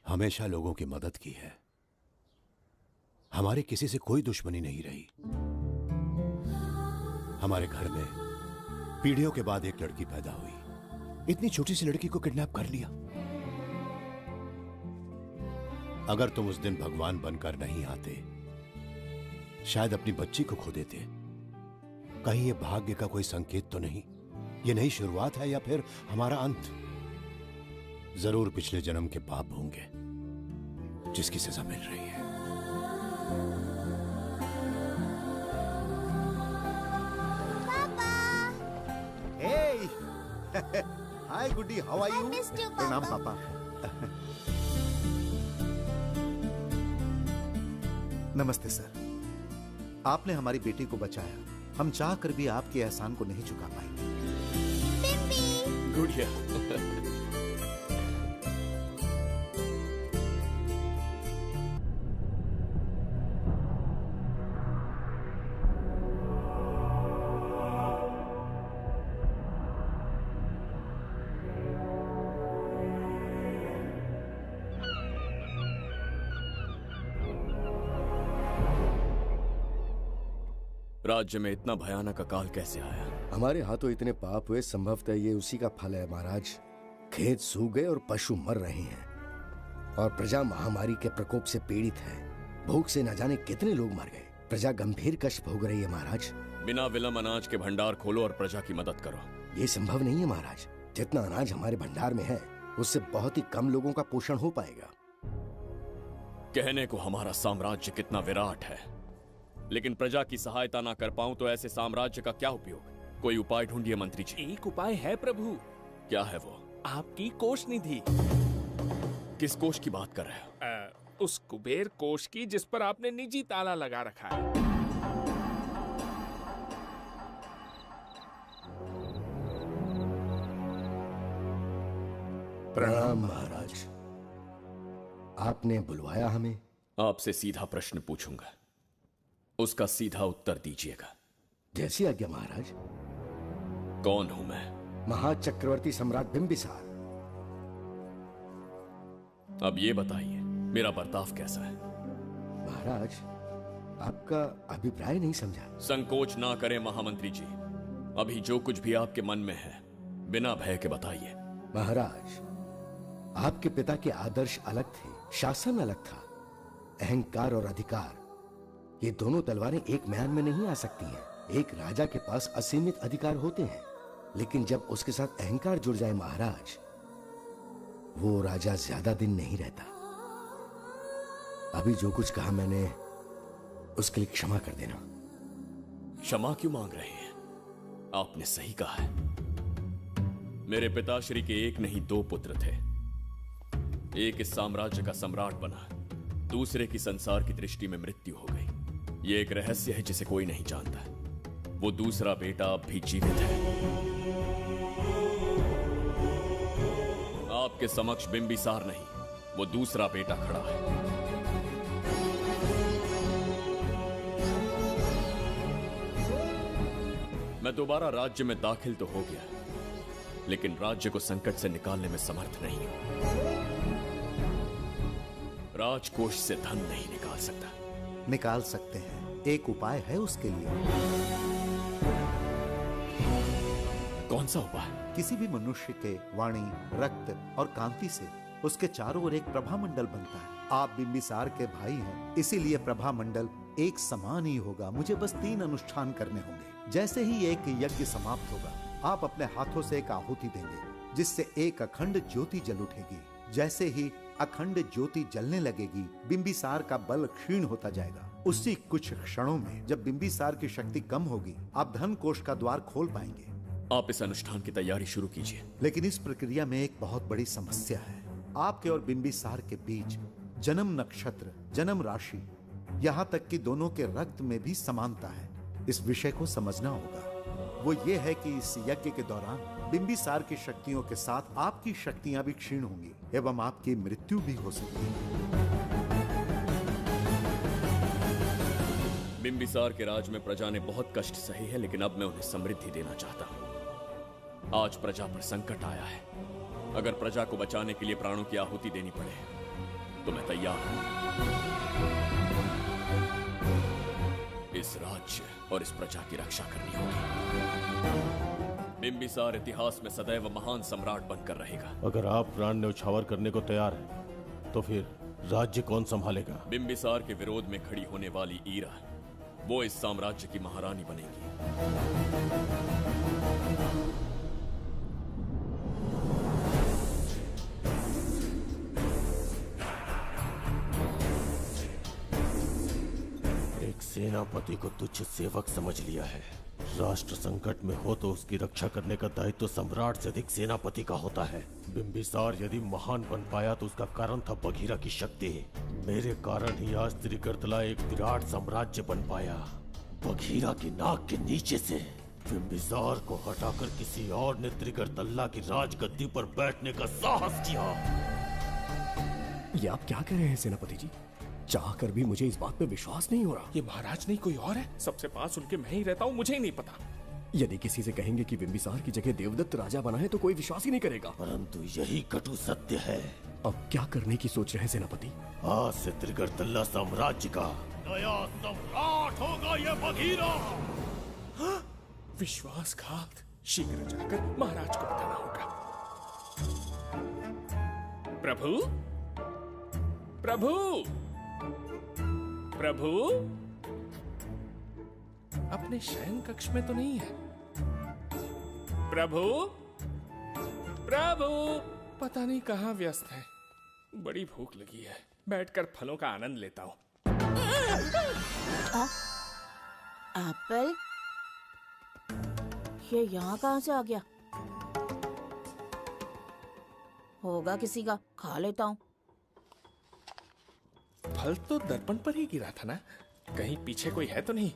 D: हमेशा लोगों की मदद की है। हमारी किसी से कोई दुश्मनी नहीं रही। हमारे घर में पीढ़ियों के बाद एक लड़की पैदा हुई। इतनी छोटी सी लड़की को किडनैप कर लिया। अगर तुम उस दिन भगवान बनकर नहीं आते, शायद अपनी बच्ची को खो देते। कहीं ये भाग्य का कोई संकेत तो नहीं? ये नई शुरुआत है या फिर हमारा अंत? जरूर पिछले जन्म के पाप होंगे जिसकी सजा मिल रही है।
L: हाय गुड्डी, हाउ आर यू? प्रणाम पापा। नमस्ते सर। आपने हमारी बेटी को बचाया। हम चाह कर भी आपके एहसान को नहीं चुका पाएंगे।
K: गुड़िया। राज्य में इतना भयानक अकाल कैसे आया?
I: हमारे हाथों इतने पाप हुए, संभवतः ये उसी का फल है महाराज। खेत सूख गए और पशु मर रहे हैं और प्रजा महामारी के प्रकोप से पीड़ित है। भूख से न जाने कितने लोग मर गए। प्रजा गंभीर कष्ट भोग रही है महाराज।
K: बिना विलंब अनाज के भंडार खोलो और प्रजा की मदद करो।
I: ये संभव नहीं है महाराज। जितना अनाज हमारे भंडार में है उससे बहुत ही कम लोगों का पोषण हो पाएगा।
K: कहने को हमारा साम्राज्य कितना विराट है, लेकिन प्रजा की सहायता ना कर पाऊं तो ऐसे साम्राज्य का क्या उपयोग? कोई उपाय ढूंढिए मंत्री जी।
B: एक उपाय है प्रभु।
K: क्या है वो?
B: आपकी कोष निधि।
K: किस कोष की बात कर रहे हो?
B: उस कुबेर कोष की जिस पर आपने निजी ताला लगा रखा है।
I: प्रणाम महाराज। आपने बुलवाया हमें?
K: आपसे सीधा प्रश्न पूछूंगा, उसका सीधा उत्तर दीजिएगा।
I: जैसी आज्ञा महाराज।
K: कौन हूं मैं?
I: महाचक्रवर्ती सम्राट बिंबिसार।
K: अब ये बताइए, मेरा बर्ताव कैसा है?
I: महाराज, आपका अभिप्राय नहीं समझा।
K: संकोच ना करें महामंत्री जी। अभी जो कुछ भी आपके मन में है बिना भय के बताइए।
I: महाराज, आपके पिता के आदर्श अलग थे, शासन अलग था। अहंकार और अधिकार, ये दोनों तलवारें एक म्यान में नहीं आ सकती हैं। एक राजा के पास असीमित अधिकार होते हैं, लेकिन जब उसके साथ अहंकार जुड़ जाए महाराज, वो राजा ज्यादा दिन नहीं रहता। अभी जो कुछ कहा मैंने, उसके लिए क्षमा कर देना।
K: क्षमा क्यों मांग रहे हैं? आपने सही कहा है। मेरे पिताश्री के एक नहीं दो पुत्र थे। एक इस साम्राज्य का सम्राट बना, दूसरे की संसार की दृष्टि में मृत्यु हो गई। ये एक रहस्य है जिसे कोई नहीं जानता। वो दूसरा बेटा अब भी जीवित है। आपके समक्ष बिंबिसार नहीं, वो दूसरा बेटा खड़ा है। मैं दोबारा राज्य में दाखिल तो हो गया, लेकिन राज्य को संकट से निकालने में समर्थ नहीं हूं। राजकोष से धन नहीं निकाल सकता।
L: निकाल सकते हैं, एक उपाय है उसके लिए।
K: कौन सा उपाय?
L: किसी भी मनुष्य के वाणी, रक्त और कांति से उसके चारों ओर एक प्रभामंडल बनता है। आप बिंबिसार के भाई हैं, इसीलिए प्रभामंडल एक समान ही होगा। मुझे बस 3 अनुष्ठान करने होंगे। जैसे ही एक यज्ञ समाप्त होगा, आप अपने हाथों से एक आहुति देंगे, जिससे एक अखंड ज्योति जल उठेगी। जैसे ही अखंड ज्योति जलने लगेगी, बिंबिसार का बल क्षीण होता जाएगा। उसी कुछ क्षणों में जब बिंबिसार की शक्ति कम होगी, आप धन कोष का द्वार खोल पाएंगे।
K: आप इस अनुष्ठान की तैयारी शुरू कीजिए।
L: लेकिन इस प्रक्रिया में एक बहुत बड़ी समस्या है। आपके और बिंबिसार के बीच जन्म नक्षत्र, जन्म राशि, यहाँ तक कि दोनों के रक्त में भी समानता है। इस विषय को समझना होगा। वो ये है कि इस यज्ञ के दौरान बिंबिसार की शक्तियों के साथ आपकी शक्तियां भी क्षीण होंगी एवं आपकी मृत्यु भी हो सकती है।
K: बिंबिसार के राज में प्रजा ने बहुत कष्ट सहे हैं, लेकिन अब मैं उन्हें समृद्धि देना चाहता हूँ। आज प्रजा पर संकट आया है। अगर प्रजा को बचाने के लिए प्राणों की आहुति देनी पड़े तो मैं तैयार हूं। इस राज्य और इस प्रजा की रक्षा करनी होगी। बिंबिसार इतिहास में सदैव महान सम्राट बनकर रहेगा।
O: अगर आप प्राण न्यौछावर करने को तैयार हैं, तो फिर राज्य कौन संभालेगा?
K: बिंबिसार के विरोध में खड़ी होने वाली ईरा, वो इस साम्राज्य की महारानी बनेगी।
O: एक सेनापति को तुच्छ सेवक समझ लिया है। राष्ट्र संकट में हो तो उसकी रक्षा करने का दायित्व सम्राट से अधिक सेनापति का होता है। बिंबिसार यदि महान बन पाया तो उसका कारण था बघीरा की शक्ति। मेरे कारण ही आज त्रिगर्तला एक विराट साम्राज्य बन पाया। बघीरा की नाक के नीचे से बिंबिसार को हटाकर किसी और ने त्रिगर्तल्ला की राजगद्दी पर बैठने का साहस किया।
R: ये आप क्या कह रहे हैं सेनापति जी? चाह कर भी मुझे इस बात पे विश्वास नहीं हो रहा।
B: ये महाराज नहीं कोई और है। सबसे पास उनके मैं ही रहता हूँ, मुझे ही नहीं पता।
R: यदि किसी से कहेंगे कि बिंबिसार की जगह देवदत्त राजा बना है तो कोई विश्वास ही नहीं करेगा।
O: परंतु यही कटु सत्य है।
R: अब क्या करने की सोच रहे हैं सेनापति?
O: आज से त्रिगर्तल्ला साम्राज्य का नया सम्राट होगा ये बघीरा।
B: विश्वासघात। शीघ्र जाकर महाराज को बताना होगा। प्रभु, प्रभु, प्रभु, अपने शयन कक्ष में तो नहीं है। प्रभु, प्रभु, पता नहीं कहाँ व्यस्त है। बड़ी भूख लगी है, बैठकर फलों का आनंद लेता हूँ।
M: एप्पल? ये यहाँ कहाँ से आ गया? होगा किसी का, खा लेता हूँ।
B: फल तो दर्पण पर ही गिरा था ना? कहीं पीछे कोई है तो नहीं?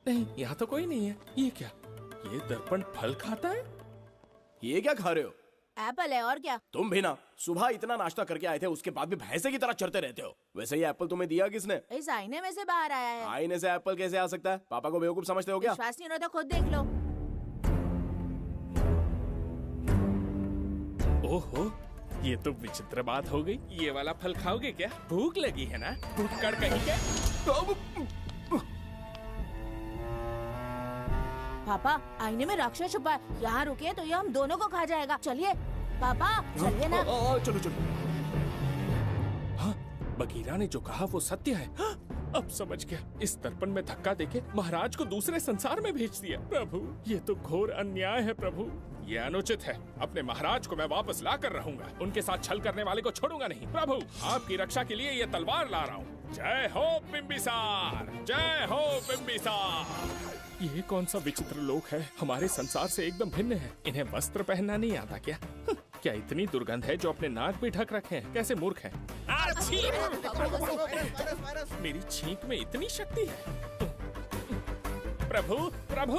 B: नहीं, यहाँ तो कोई नहीं है। ये क्या? ये दर्पण फल खाता है?
C: ये क्या खा रहे हो?
M: एप्पल है और क्या?
C: तुम भी ना सुबह इतना नाश्ता करके आए थे, उसके बाद भी भैंसे की तरह चरते रहते हो। वैसे ये एप्पल तुम्हें दिया किसने?
M: इस आईने में से बाहर आया है।
C: आईने से एप्पल कैसे आ सकता है? पापा को बेवकूफ समझते हो क्या?
M: विश्वास नहीं हो रहा तो खुद देख लो।
B: ओहो, ये तो विचित्र बात हो गई। ये वाला फल खाओगे क्या? भूख लगी है ना? भूखड़ कहीं के?
M: पापा, आईने में राक्षस छुपा है। यहाँ रुके तो ये हम दोनों को खा जाएगा। चलिए पापा, चलिए ना।
B: चलो चलो। हाँ, बघीरा ने जो कहा वो सत्य है। हाँ, अब समझ गया। इस दर्पण में धक्का देके महाराज को दूसरे संसार में भेज दिया। प्रभु, ये तो घोर अन्याय है प्रभु। ये अनुचित है। अपने महाराज को मैं वापस ला कर रहूंगा। उनके साथ छल करने वाले को छोड़ूंगा नहीं। प्रभु, आपकी रक्षा के लिए ये तलवार ला रहा हूँ। जय हो बिंबिसार, जय हो बिंबिसार। ये कौन सा विचित्र लोक है? हमारे संसार से एकदम भिन्न है। इन्हें वस्त्र पहनना नहीं आता क्या? क्या इतनी दुर्गंध है जो अपने नाक भी ढक रखे हैं? कैसे मूर्ख हैं? मेरी छींक में इतनी शक्ति है। प्रभु, प्रभु,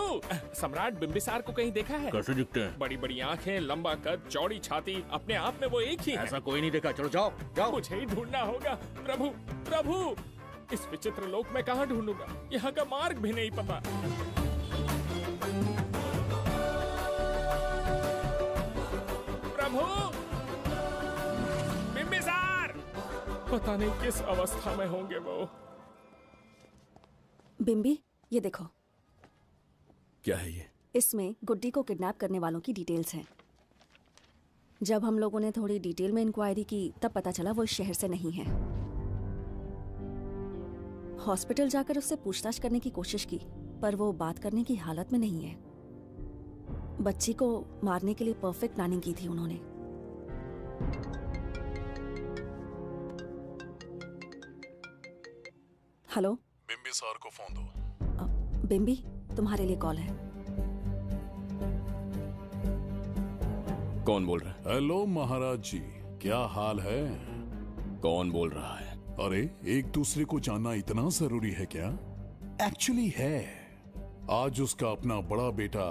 B: सम्राट बिंबिसार को कहीं देखा है?
O: कैसे दिखते हैं?
B: बड़ी बड़ी आंखें, लंबा कद, चौड़ी छाती, अपने आप में वो एक ही है।
O: ऐसा कोई नहीं देखा। चलो जाओ जाओ।
B: मुझे ही ढूंढना होगा। प्रभु, प्रभु, इस विचित्र लोक में कहाँ ढूंढूंगा? यहाँ का मार्ग भी नहीं पता। प्रभु, बिंबिसार, पता नहीं किस अवस्था में होंगे वो।
T: बिंबी, ये देखो।
K: क्या है ये?
T: इसमें गुड्डी को किडनैप करने वालों की डिटेल्स हैं। जब हम लोगों ने थोड़ी डिटेल में इंक्वायरी की तब पता चला वो इस शहर से नहीं है। हॉस्पिटल जाकर उससे पूछताछ करने की कोशिश की पर वो बात करने की हालत में नहीं है। बच्ची को मारने के लिए परफेक्ट प्लानिंग की थी उन्होंने। हेलो,
H: बिंबिसार को फोन दो।
T: बिंबी, तुम्हारे लिए कॉल है।
K: कौन बोल रहा है?
H: हेलो महाराज जी, क्या हाल है?
K: कौन बोल रहा है?
H: अरे, एक दूसरे को जानना इतना जरूरी है क्या? एक्चुअली है। आज उसका अपना बड़ा बेटा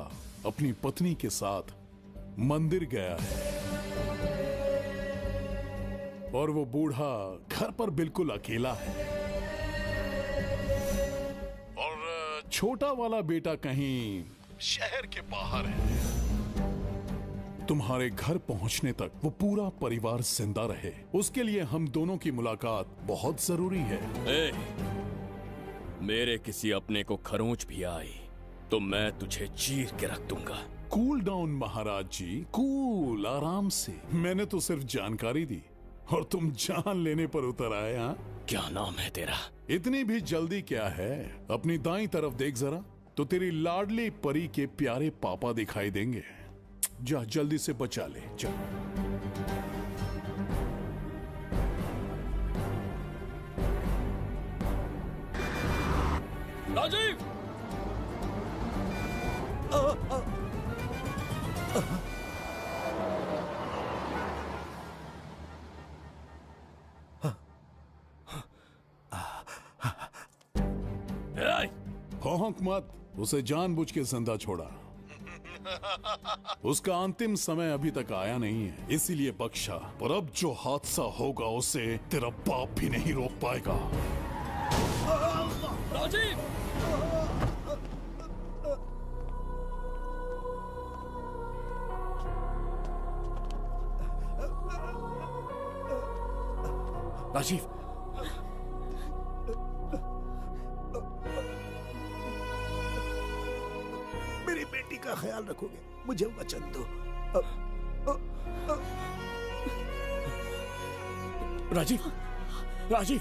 H: अपनी पत्नी के साथ मंदिर गया है और वो बूढ़ा घर पर बिल्कुल अकेला है और छोटा वाला बेटा कहीं शहर के बाहर है। तुम्हारे घर पहुंचने तक वो पूरा परिवार जिंदा रहे, उसके लिए हम दोनों की मुलाकात बहुत जरूरी है।
K: मेरे किसी अपने को खरोंच भी आई तो मैं तुझे चीर के रख दूंगा।
H: कूल डाउन महाराज जी, कूल, आराम से। मैंने तो सिर्फ जानकारी दी और तुम जान लेने पर उतर आए। हाँ,
K: क्या नाम है तेरा?
H: इतनी भी जल्दी क्या है? अपनी दाईं तरफ देख जरा, तो तेरी लाडली परी के प्यारे पापा दिखाई देंगे। जा, जल्दी से बचा ले, जा।
K: राजीव!
H: भौंक मत, उसे जानबूझ के जिंदा छोड़ा। उसका अंतिम समय अभी तक आया नहीं है, इसीलिए बख्शा। पर अब जो हादसा होगा उसे तेरा बाप भी नहीं रोक पाएगा।
K: राजीव!
R: राजीव,
N: मेरी बेटी का ख्याल रखोगे? मुझे वचन दो।
R: राजीव, राजीव!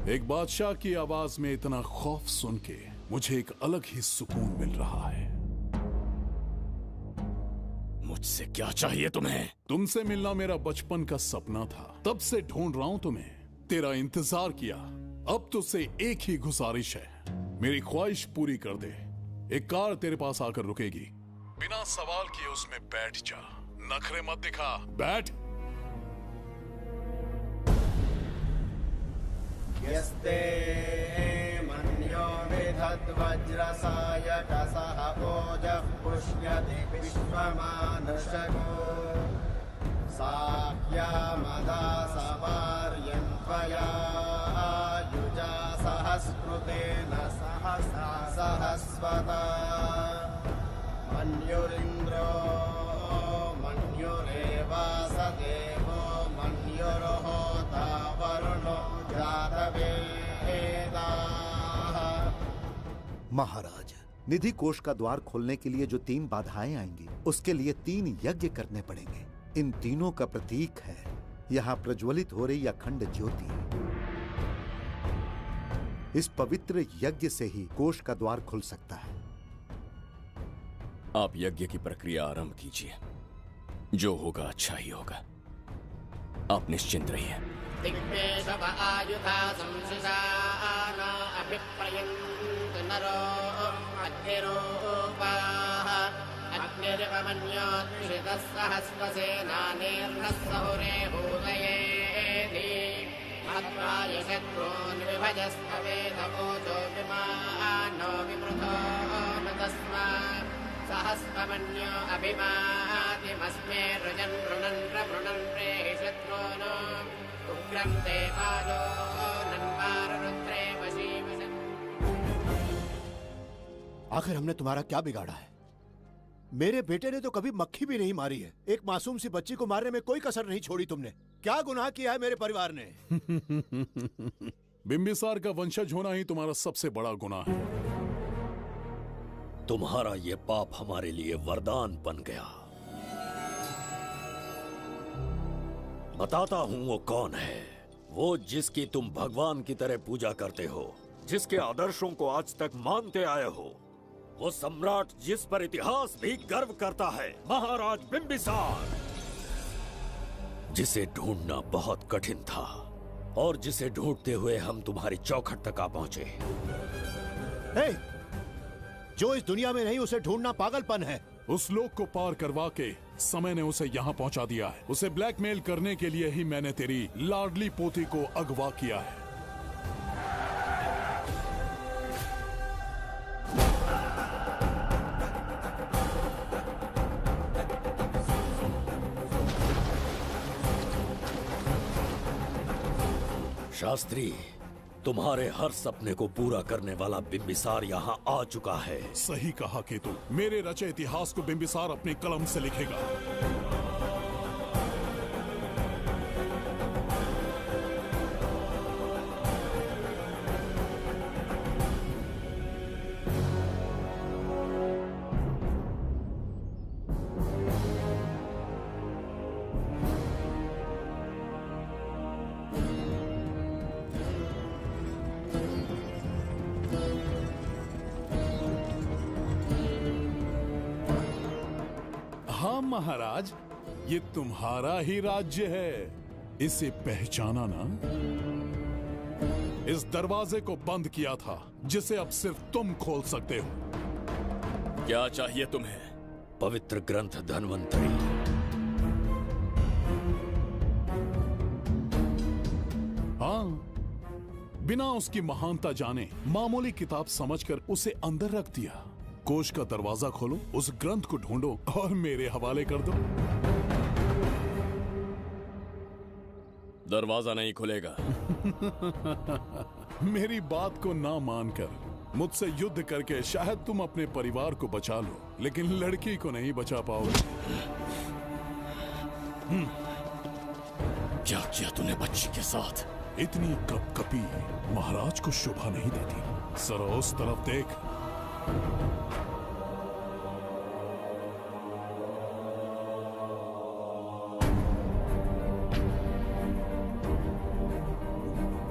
H: एक बादशाह की आवाज में इतना खौफ सुन के मुझे एक अलग ही सुकून मिल रहा है।
K: मुझसे क्या चाहिए तुम्हें?
H: तुमसे मिलना मेरा बचपन का सपना था, तब से ढूंढ रहा हूं तुम्हें, तेरा इंतजार किया। अब तुझसे एक ही गुजारिश है, मेरी ख्वाहिश पूरी कर दे। एक कार तेरे पास आकर रुकेगी, बिना सवाल किए उसमें बैठ जा, नखरे मत दिखा, बैठ।
C: यस्ते मन्यो विधद्वज्रसायकसः ओजः पुष्यति विश्वमानुषको साह्यामदा सवार्यन्त्वया युजा सहस्कृतेन सहसा सहस्वता मन्युरिन्द्रो मन्युरेवास देवो मन्युर्होता वरुणो
L: महाराज, निधि कोष का द्वार खोलने के लिए जो 3 बाधाएं आएंगी, उसके लिए 3 यज्ञ करने पड़ेंगे। इन तीनों का प्रतीक है यहाँ प्रज्वलित हो रही अखंड ज्योति। इस पवित्र यज्ञ से ही कोष का द्वार खुल सकता है।
K: आप यज्ञ की प्रक्रिया आरंभ कीजिए, जो होगा अच्छा ही होगा। आप निश्चिंत रहिए।
C: दिग्वेशव आयुधा संशिषाना अभिप्रयन्त नरो अग्निरूपाः अग्निरिवमन्योत्क्षितः सहस्रसेनानेर्नः सहुरे भूतयेति मत्वाय शत्रून् विभजस्त्ववेदमोचो विमानो विमृतो न तस्मात् सहस्रमन्यो अभिमातिमस्मे रुजन् रुणन् प्रवृणन् प्रेहि शत्रून् उग्रं ते पादो नन्वारुद्रे वशीवसन्।
O: आखिर हमने तुम्हारा क्या बिगाड़ा है? मेरे बेटे ने तो कभी मक्खी भी नहीं मारी है। एक मासूम सी बच्ची को मारने में कोई कसर नहीं छोड़ी तुमने। क्या गुनाह किया है मेरे परिवार ने?
H: बिंबिसार का वंशज होना ही तुम्हारा सबसे बड़ा गुनाह है।
F: तुम्हारा ये पाप हमारे लिए वरदान बन गया। बताता हूं वो कौन है। वो जिसकी तुम भगवान की तरह पूजा करते हो, जिसके आदर्शों को आज तक मानते आए हो, वो सम्राट जिस पर इतिहास भी गर्व करता है, महाराज बिंबिसार, जिसे ढूंढना बहुत कठिन था और जिसे ढूंढते हुए हम तुम्हारी चौखट तक आ पहुंचे।
D: जो इस दुनिया में नहीं उसे ढूंढना पागलपन है।
H: उस लोक को पार करवा के समय ने उसे यहाँ पहुँचा दिया है। उसे ब्लैकमेल करने के लिए ही मैंने तेरी लाडली पोती को अगवा किया है।
F: शास्त्री, तुम्हारे हर सपने को पूरा करने वाला बिंबिसार यहाँ आ चुका है।
H: सही कहा केतु, मेरे रचे इतिहास को बिंबिसार अपनी कलम से लिखेगा। हाँ महाराज, ये तुम्हारा ही राज्य है, इसे पहचाना ना? इस दरवाजे को बंद किया था जिसे अब सिर्फ तुम खोल सकते हो।
K: क्या चाहिए तुम्हें?
F: पवित्र ग्रंथ धन्वंतरी।
H: हाँ, बिना उसकी महानता जाने मामूली किताब समझकर उसे अंदर रख दिया। कोष का दरवाजा खोलो, उस ग्रंथ को ढूंढो और मेरे हवाले कर दो।
K: दरवाजा नहीं खुलेगा।
H: मेरी बात को ना मानकर मुझसे युद्ध करके शायद तुम अपने परिवार को बचा लो, लेकिन लड़की को नहीं बचा पाओगे।
K: क्या किया तूने बच्ची के साथ?
H: इतनी कपकपी महाराज को शोभा नहीं देती। जरा उस तरफ देख।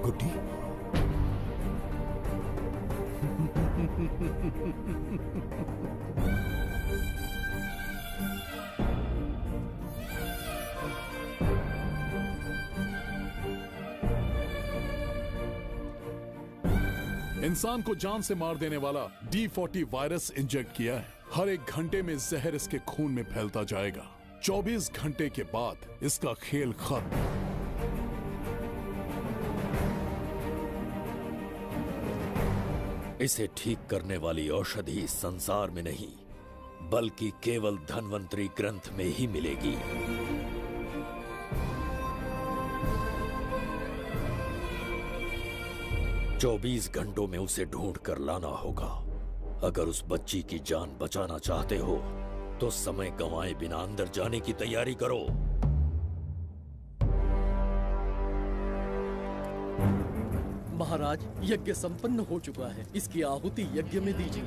R: गुड्डी,
H: इंसान को जान से मार देने वाला D40 वायरस इंजेक्ट किया है। हर एक घंटे में जहर इसके खून में फैलता जाएगा। 24 घंटे के बाद इसका खेल खत्म।
F: इसे ठीक करने वाली औषधि संसार में नहीं, बल्कि केवल धन्वंतरी ग्रंथ में ही मिलेगी। चौबीस घंटों में उसे ढूंढ कर लाना होगा। अगर उस बच्ची की जान बचाना चाहते हो तो समय गंवाए बिना अंदर जाने की तैयारी करो।
A: महाराज, यज्ञ संपन्न हो चुका है। इसकी आहुति यज्ञ में दीजिए।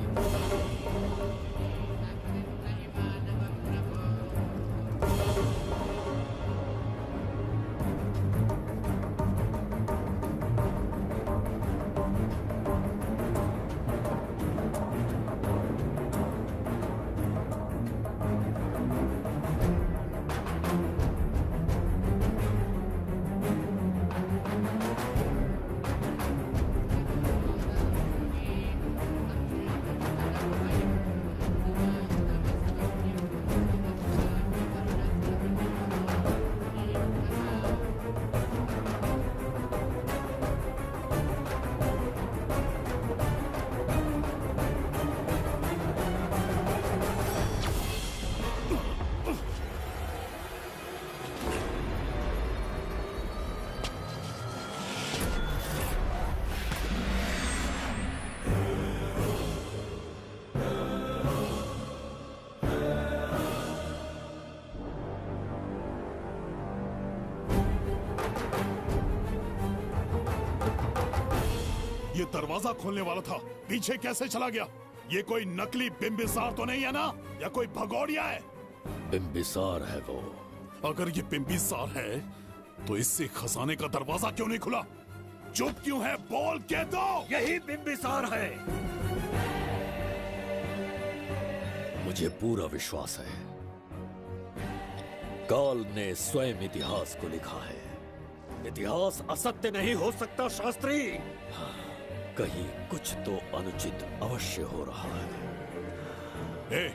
H: ये दरवाजा खोलने वाला था, पीछे कैसे चला गया? ये कोई नकली बिंबिसार तो नहीं है ना, या कोई भगोड़िया है?
F: बिंबिसार है वो।
H: अगर ये बिंबिसार है तो इससे खजाने का दरवाजा क्यों नहीं खुला? चुप क्यों है? बोल के दो।
F: यही बिंबिसार है। मुझे पूरा विश्वास है, काल ने स्वयं इतिहास को लिखा है। इतिहास असत्य नहीं हो सकता शास्त्री। कहीं कुछ तो अनुचित अवश्य हो रहा है।
H: ए,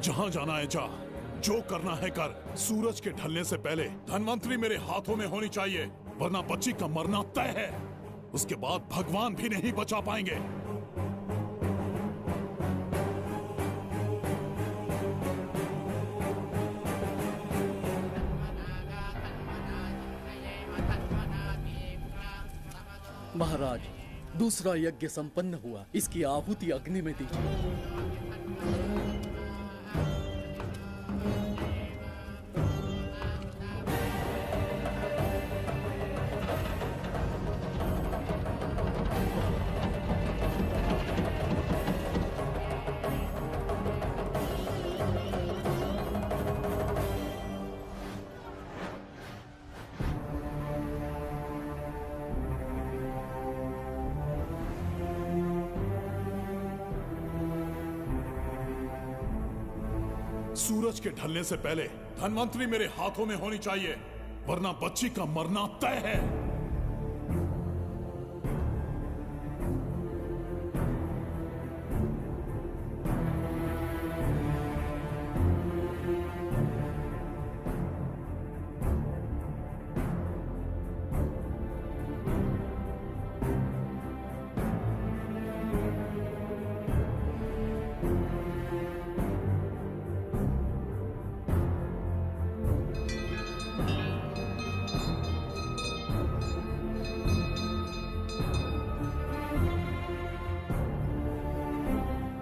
H: जहां जाना है जा, जो करना है कर। सूरज के ढलने से पहले धनवंतरी मेरे हाथों में होनी चाहिए, वरना बच्ची का मरना तय है। उसके बाद भगवान भी नहीं बचा पाएंगे।
A: महाराज, दूसरा यज्ञ संपन्न हुआ, इसकी आहुति अग्नि में दीजिए।
H: सूरज के ढलने से पहले धनवंतरी मेरे हाथों में होनी चाहिए, वरना बच्ची का मरना तय है।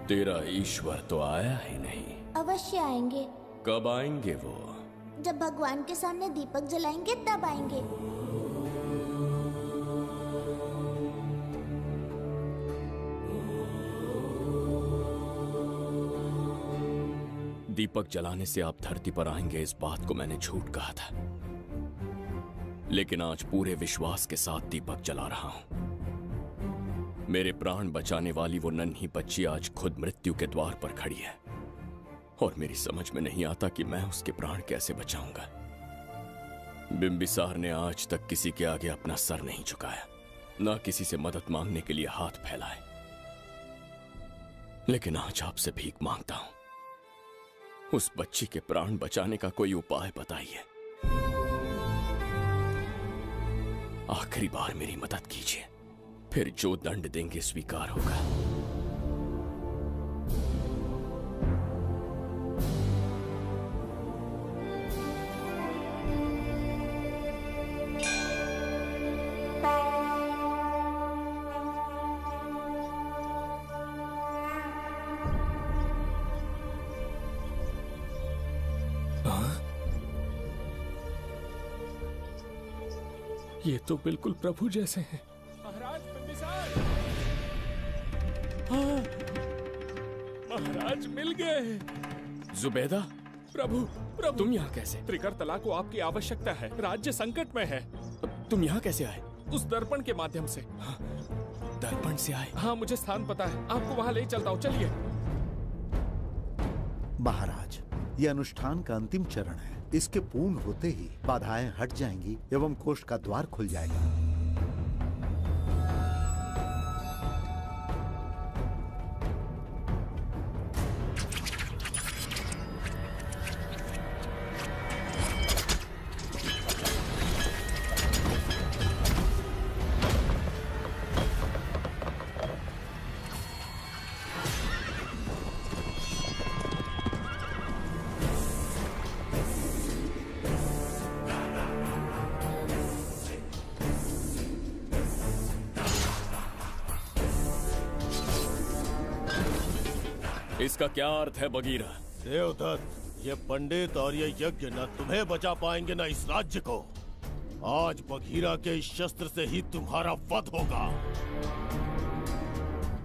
K: तेरा ईश्वर तो आया ही नहीं।
P: अवश्य आएंगे।
K: कब आएंगे वो?
P: जब भगवान के सामने दीपक जलाएंगे तब आएंगे।
K: दीपक जलाने से आप धरती पर आएंगे, इस बात को मैंने झूठ कहा था, लेकिन आज पूरे विश्वास के साथ दीपक जला रहा हूं। मेरे प्राण बचाने वाली वो नन्ही बच्ची आज खुद मृत्यु के द्वार पर खड़ी है, और मेरी समझ में नहीं आता कि मैं उसके प्राण कैसे बचाऊंगा। बिंबिसार ने आज तक किसी के आगे अपना सर नहीं झुकाया, ना किसी से मदद मांगने के लिए हाथ फैलाए, लेकिन आज आपसे भीख मांगता हूं। उस बच्ची के प्राण बचाने का कोई उपाय बताइए। आखिरी बार मेरी मदद कीजिए, फिर जो दंड देंगे स्वीकार होगा।
B: ये तो बिल्कुल प्रभु जैसे हैं। महाराज बिंबिसार! हाँ, महाराज मिल गए।
K: जुबैदा,
B: प्रभु, प्रभु
K: तुम यहाँ कैसे?
B: त्रिकर्तला को आपकी आवश्यकता है, राज्य संकट में है।
K: तुम यहाँ कैसे आए?
B: उस दर्पण के माध्यम से।
K: हाँ, दर्पण से आए?
B: हाँ, मुझे स्थान पता है, आपको वहाँ ले चलता हूँ, चलिए।
L: महाराज, ये अनुष्ठान का अंतिम चरण है। इसके पूर्ण होते ही बाधाएं हट जाएंगी एवं कोष्ठ का द्वार खुल जाएगा।
K: इसका क्या अर्थ है बगीरा?
O: देवदत्त, ये पंडित और ये यज्ञ न तुम्हें बचा पाएंगे न इस राज्य को। आज बगीरा के इस शस्त्र से ही तुम्हारा वध होगा।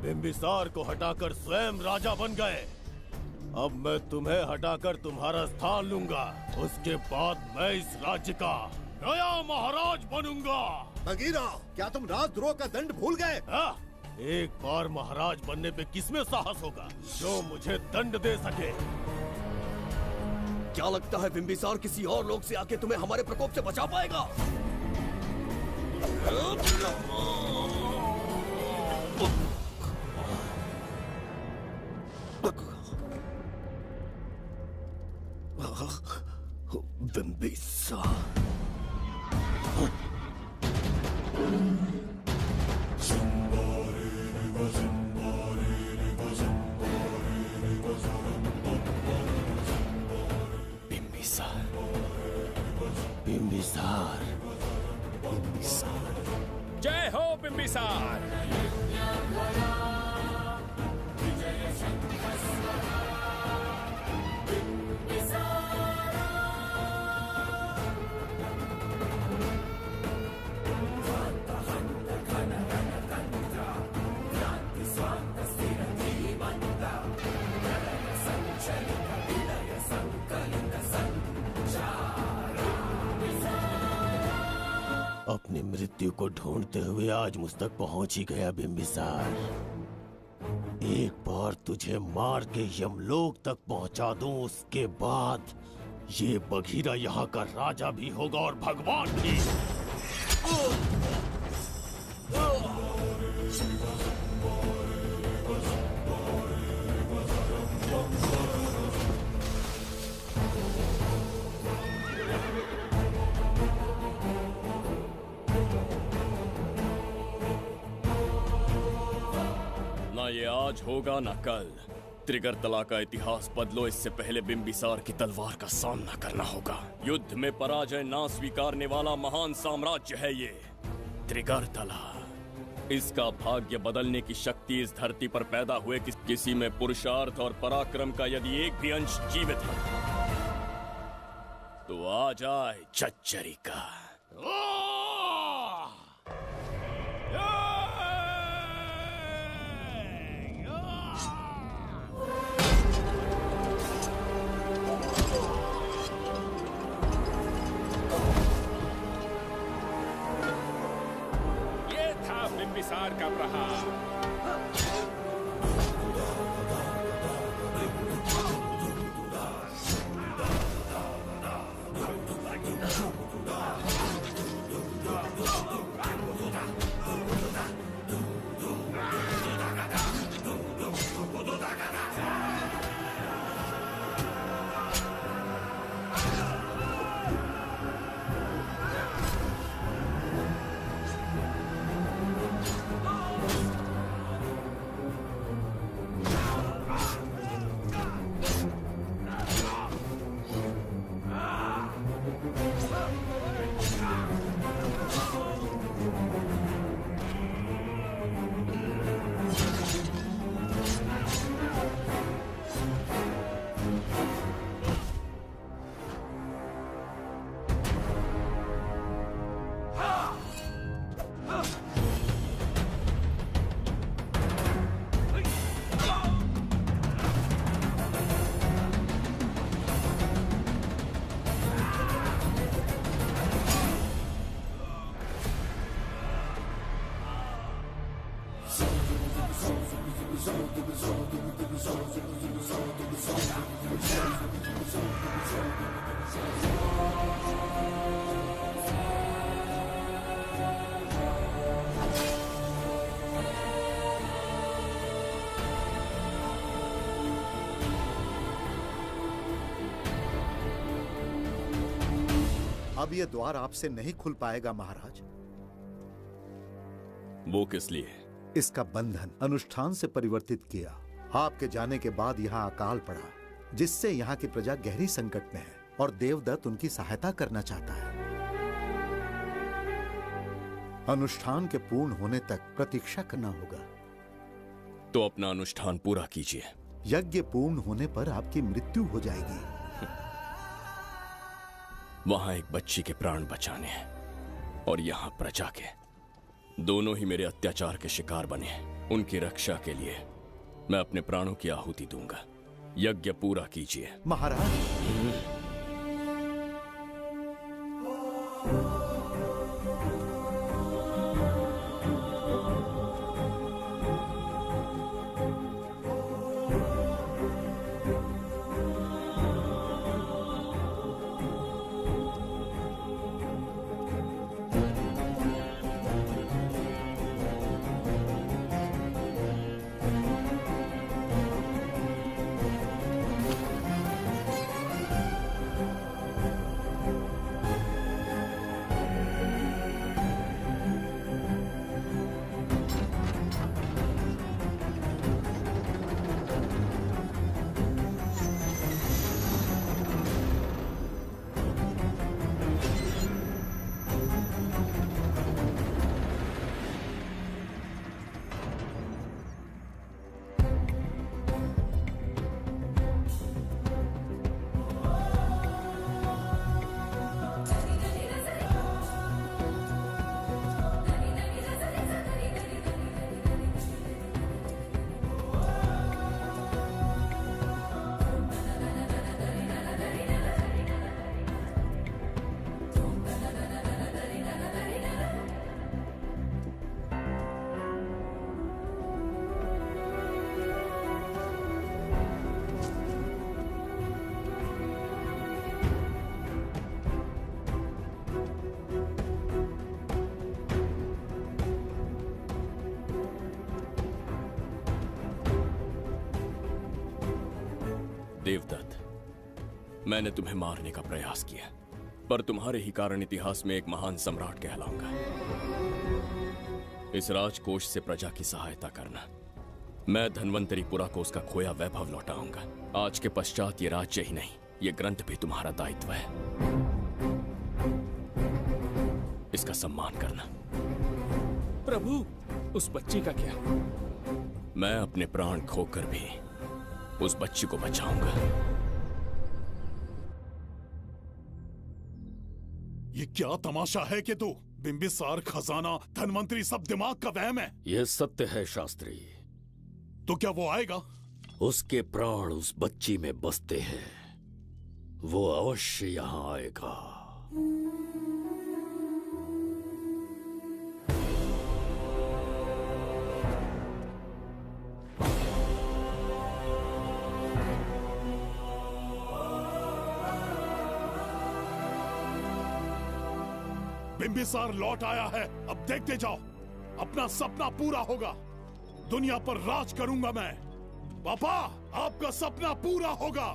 O: बिंबिसार को हटाकर स्वयं राजा बन गए, अब मैं तुम्हें हटाकर तुम्हारा स्थान लूंगा। उसके बाद मैं इस राज्य का नया महाराज बनूंगा।
N: बगीरा, क्या तुम राजद्रोह का दंड भूल गए?
O: एक बार महाराज बनने पे किसमें साहस होगा जो मुझे दंड दे सके?
U: क्या लगता है बिंबिसार किसी और लोग से आके तुम्हें हमारे प्रकोप से बचा पाएगा?
B: जय हो बिंबिसार।
O: अपनी मृत्यु को ढूंढते हुए आज मुझ तक पहुंच ही गया बिंबिसार। एक बार तुझे मार के यमलोक तक पहुंचा दूं, उसके बाद ये बघीरा यहाँ का राजा भी होगा और भगवान भी।
K: ना ये आज होगा ना कल। त्रिगर्तला का इतिहास बदलो, इससे पहले बिंबिसार की तलवार का सामना करना होगा। युद्ध में पराजय ना स्वीकारने वाला महान साम्राज्य है ये त्रिगर्तला। इसका भाग्य बदलने की शक्ति इस धरती पर पैदा हुए किसी में पुरुषार्थ और पराक्रम का यदि एक भी अंश जीवित है तो आ जाए चच्चरी का।
B: बिंबिसार का प्रहार।
L: अब ये द्वार आपसे नहीं खुल पाएगा महाराज।
K: वो किस लिए?
L: इसका बंधन अनुष्ठान से परिवर्तित किया। आपके जाने के बाद यहाँ अकाल पड़ा, जिससे यहाँ की प्रजा गहरी संकट में है और देवदत्त उनकी सहायता करना चाहता है। अनुष्ठान के पूर्ण होने तक प्रतीक्षा करना होगा।
K: तो अपना अनुष्ठान पूरा कीजिए।
L: यज्ञ पूर्ण होने पर आपकी मृत्यु हो जाएगी।
K: वहां एक बच्ची के प्राण बचाने हैं और यहाँ प्रजा के, दोनों ही मेरे अत्याचार के शिकार बने हैं। उनकी रक्षा के लिए मैं अपने प्राणों की आहुति दूंगा। यज्ञ पूरा कीजिए
L: महाराज।
K: देवदत्त, मैंने तुम्हें मारने का प्रयास किया, पर तुम्हारे ही कारण इतिहास में एक महान सम्राट कहलाऊंगा। इस राजकोष से प्रजा की सहायता करना। मैं धन्वंतरीपुरा को उसका खोया वैभव लौटाऊंगा। आज के पश्चात ये राज्य ही नहीं, ये ग्रंथ भी तुम्हारा दायित्व है। इसका सम्मान करना।
B: प्रभु, उस बच्ची का क्या?
K: मैं अपने प्राण खोकर भी उस बच्ची को बचाऊंगा।
H: ये क्या तमाशा है कि तू बिंबिसार, खजाना, धनवंतरी सब दिमाग का वहम है?
F: यह सत्य है शास्त्री।
H: तो क्या वो आएगा?
F: उसके प्राण उस बच्ची में बसते हैं, वो अवश्य यहां आएगा।
H: बिंबिसार लौट आया है, अब देखते जाओ, अपना सपना पूरा होगा। दुनिया पर राज करूंगा मैं। पापा, आपका सपना पूरा होगा।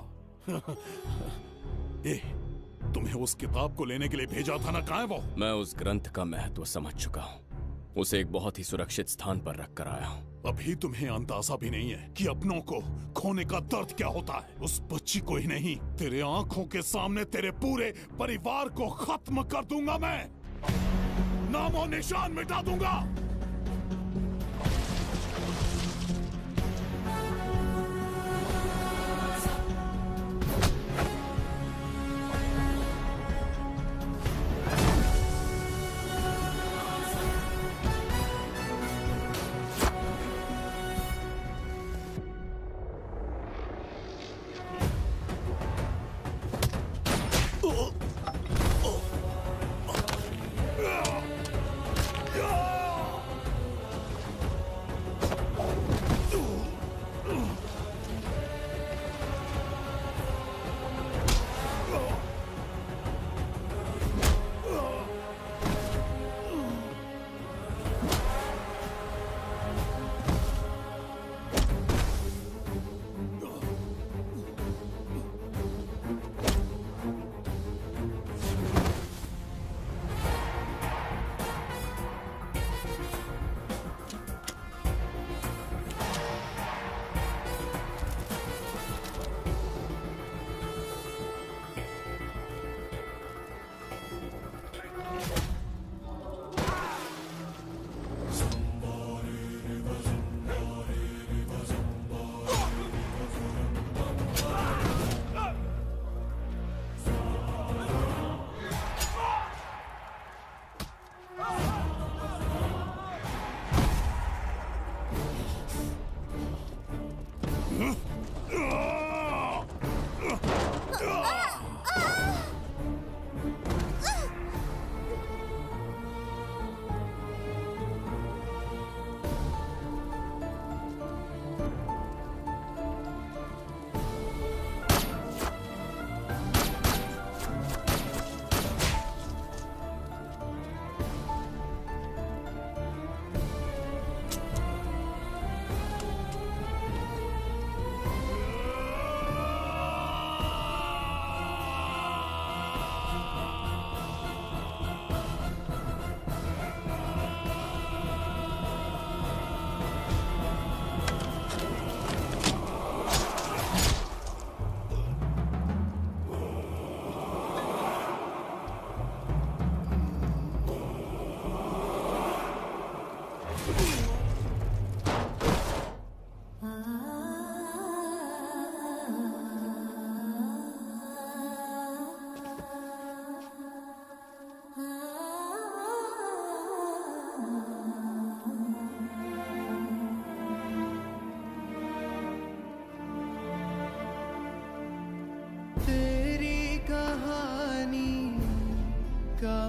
H: तुम्हें उस किताब को लेने के लिए भेजा था ना, कहाँ है वो?
K: मैं उस ग्रंथ का महत्व समझ चुका हूँ, उसे एक बहुत ही सुरक्षित स्थान पर रख कर आया हूँ।
H: अभी तुम्हें अंदाजा भी नहीं है कि अपनों को खोने का दर्द क्या होता है। उस बच्ची को ही नहीं, तेरे आंखों के सामने तेरे पूरे परिवार को खत्म कर दूंगा मैं, नामो निशान मिटा दूंगा।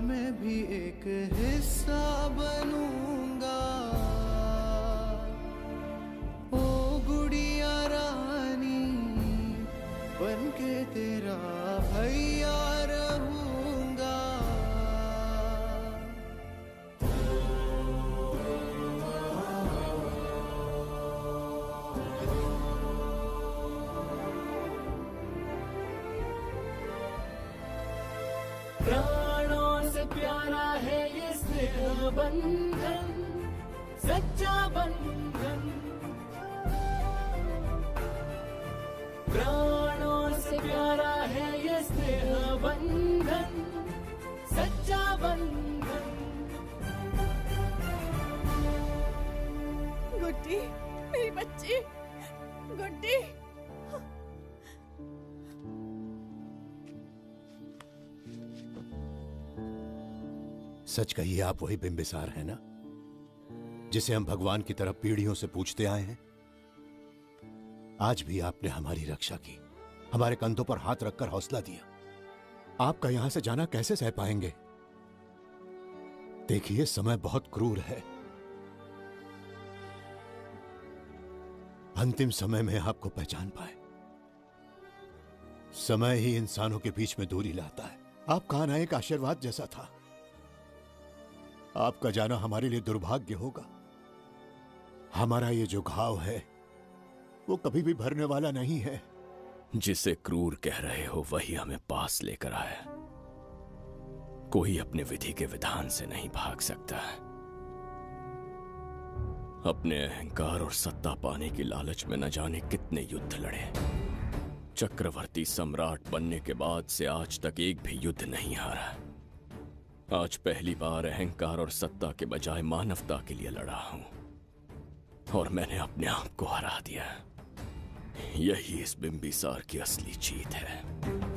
G: मैं भी एक हिस्सा बनूंगा। ओ गुड़िया रानी बनके तेरा भैया रहूंगा। प्यारा है ये स्नेह बंधन, सच्चा बंधन। प्राणों से प्यारा है ये स्नेह बंधन, सच्चा बंधन।
M: गुड्डी, मेरी बच्ची, गुड्डी।
D: सच कहिए, आप वही बिंबिसार हैं ना, जिसे हम भगवान की तरफ पीढ़ियों से पूछते आए हैं? आज भी आपने हमारी रक्षा की, हमारे कंधों पर हाथ रखकर हौसला दिया। आपका यहां से जाना कैसे सह पाएंगे? देखिए, समय बहुत क्रूर है। अंतिम समय में आपको पहचान पाए। समय ही इंसानों के बीच में दूरी लाता है। आपका आना एक आशीर्वाद जैसा था। आपका जाना हमारे लिए दुर्भाग्य होगा। हमारा ये जो घाव है वो कभी भी भरने वाला नहीं है।
K: जिसे क्रूर कह रहे हो वही हमें पास लेकर आया। कोई अपने विधि के विधान से नहीं भाग सकता। अपने अहंकार और सत्ता पाने की लालच में न जाने कितने युद्ध लड़े। चक्रवर्ती सम्राट बनने के बाद से आज तक एक भी युद्ध नहीं हारा। आज पहली बार अहंकार और सत्ता के बजाय मानवता के लिए लड़ा हूं, और मैंने अपने आप को हरा दिया। यही इस बिंबिसार की असली जीत है।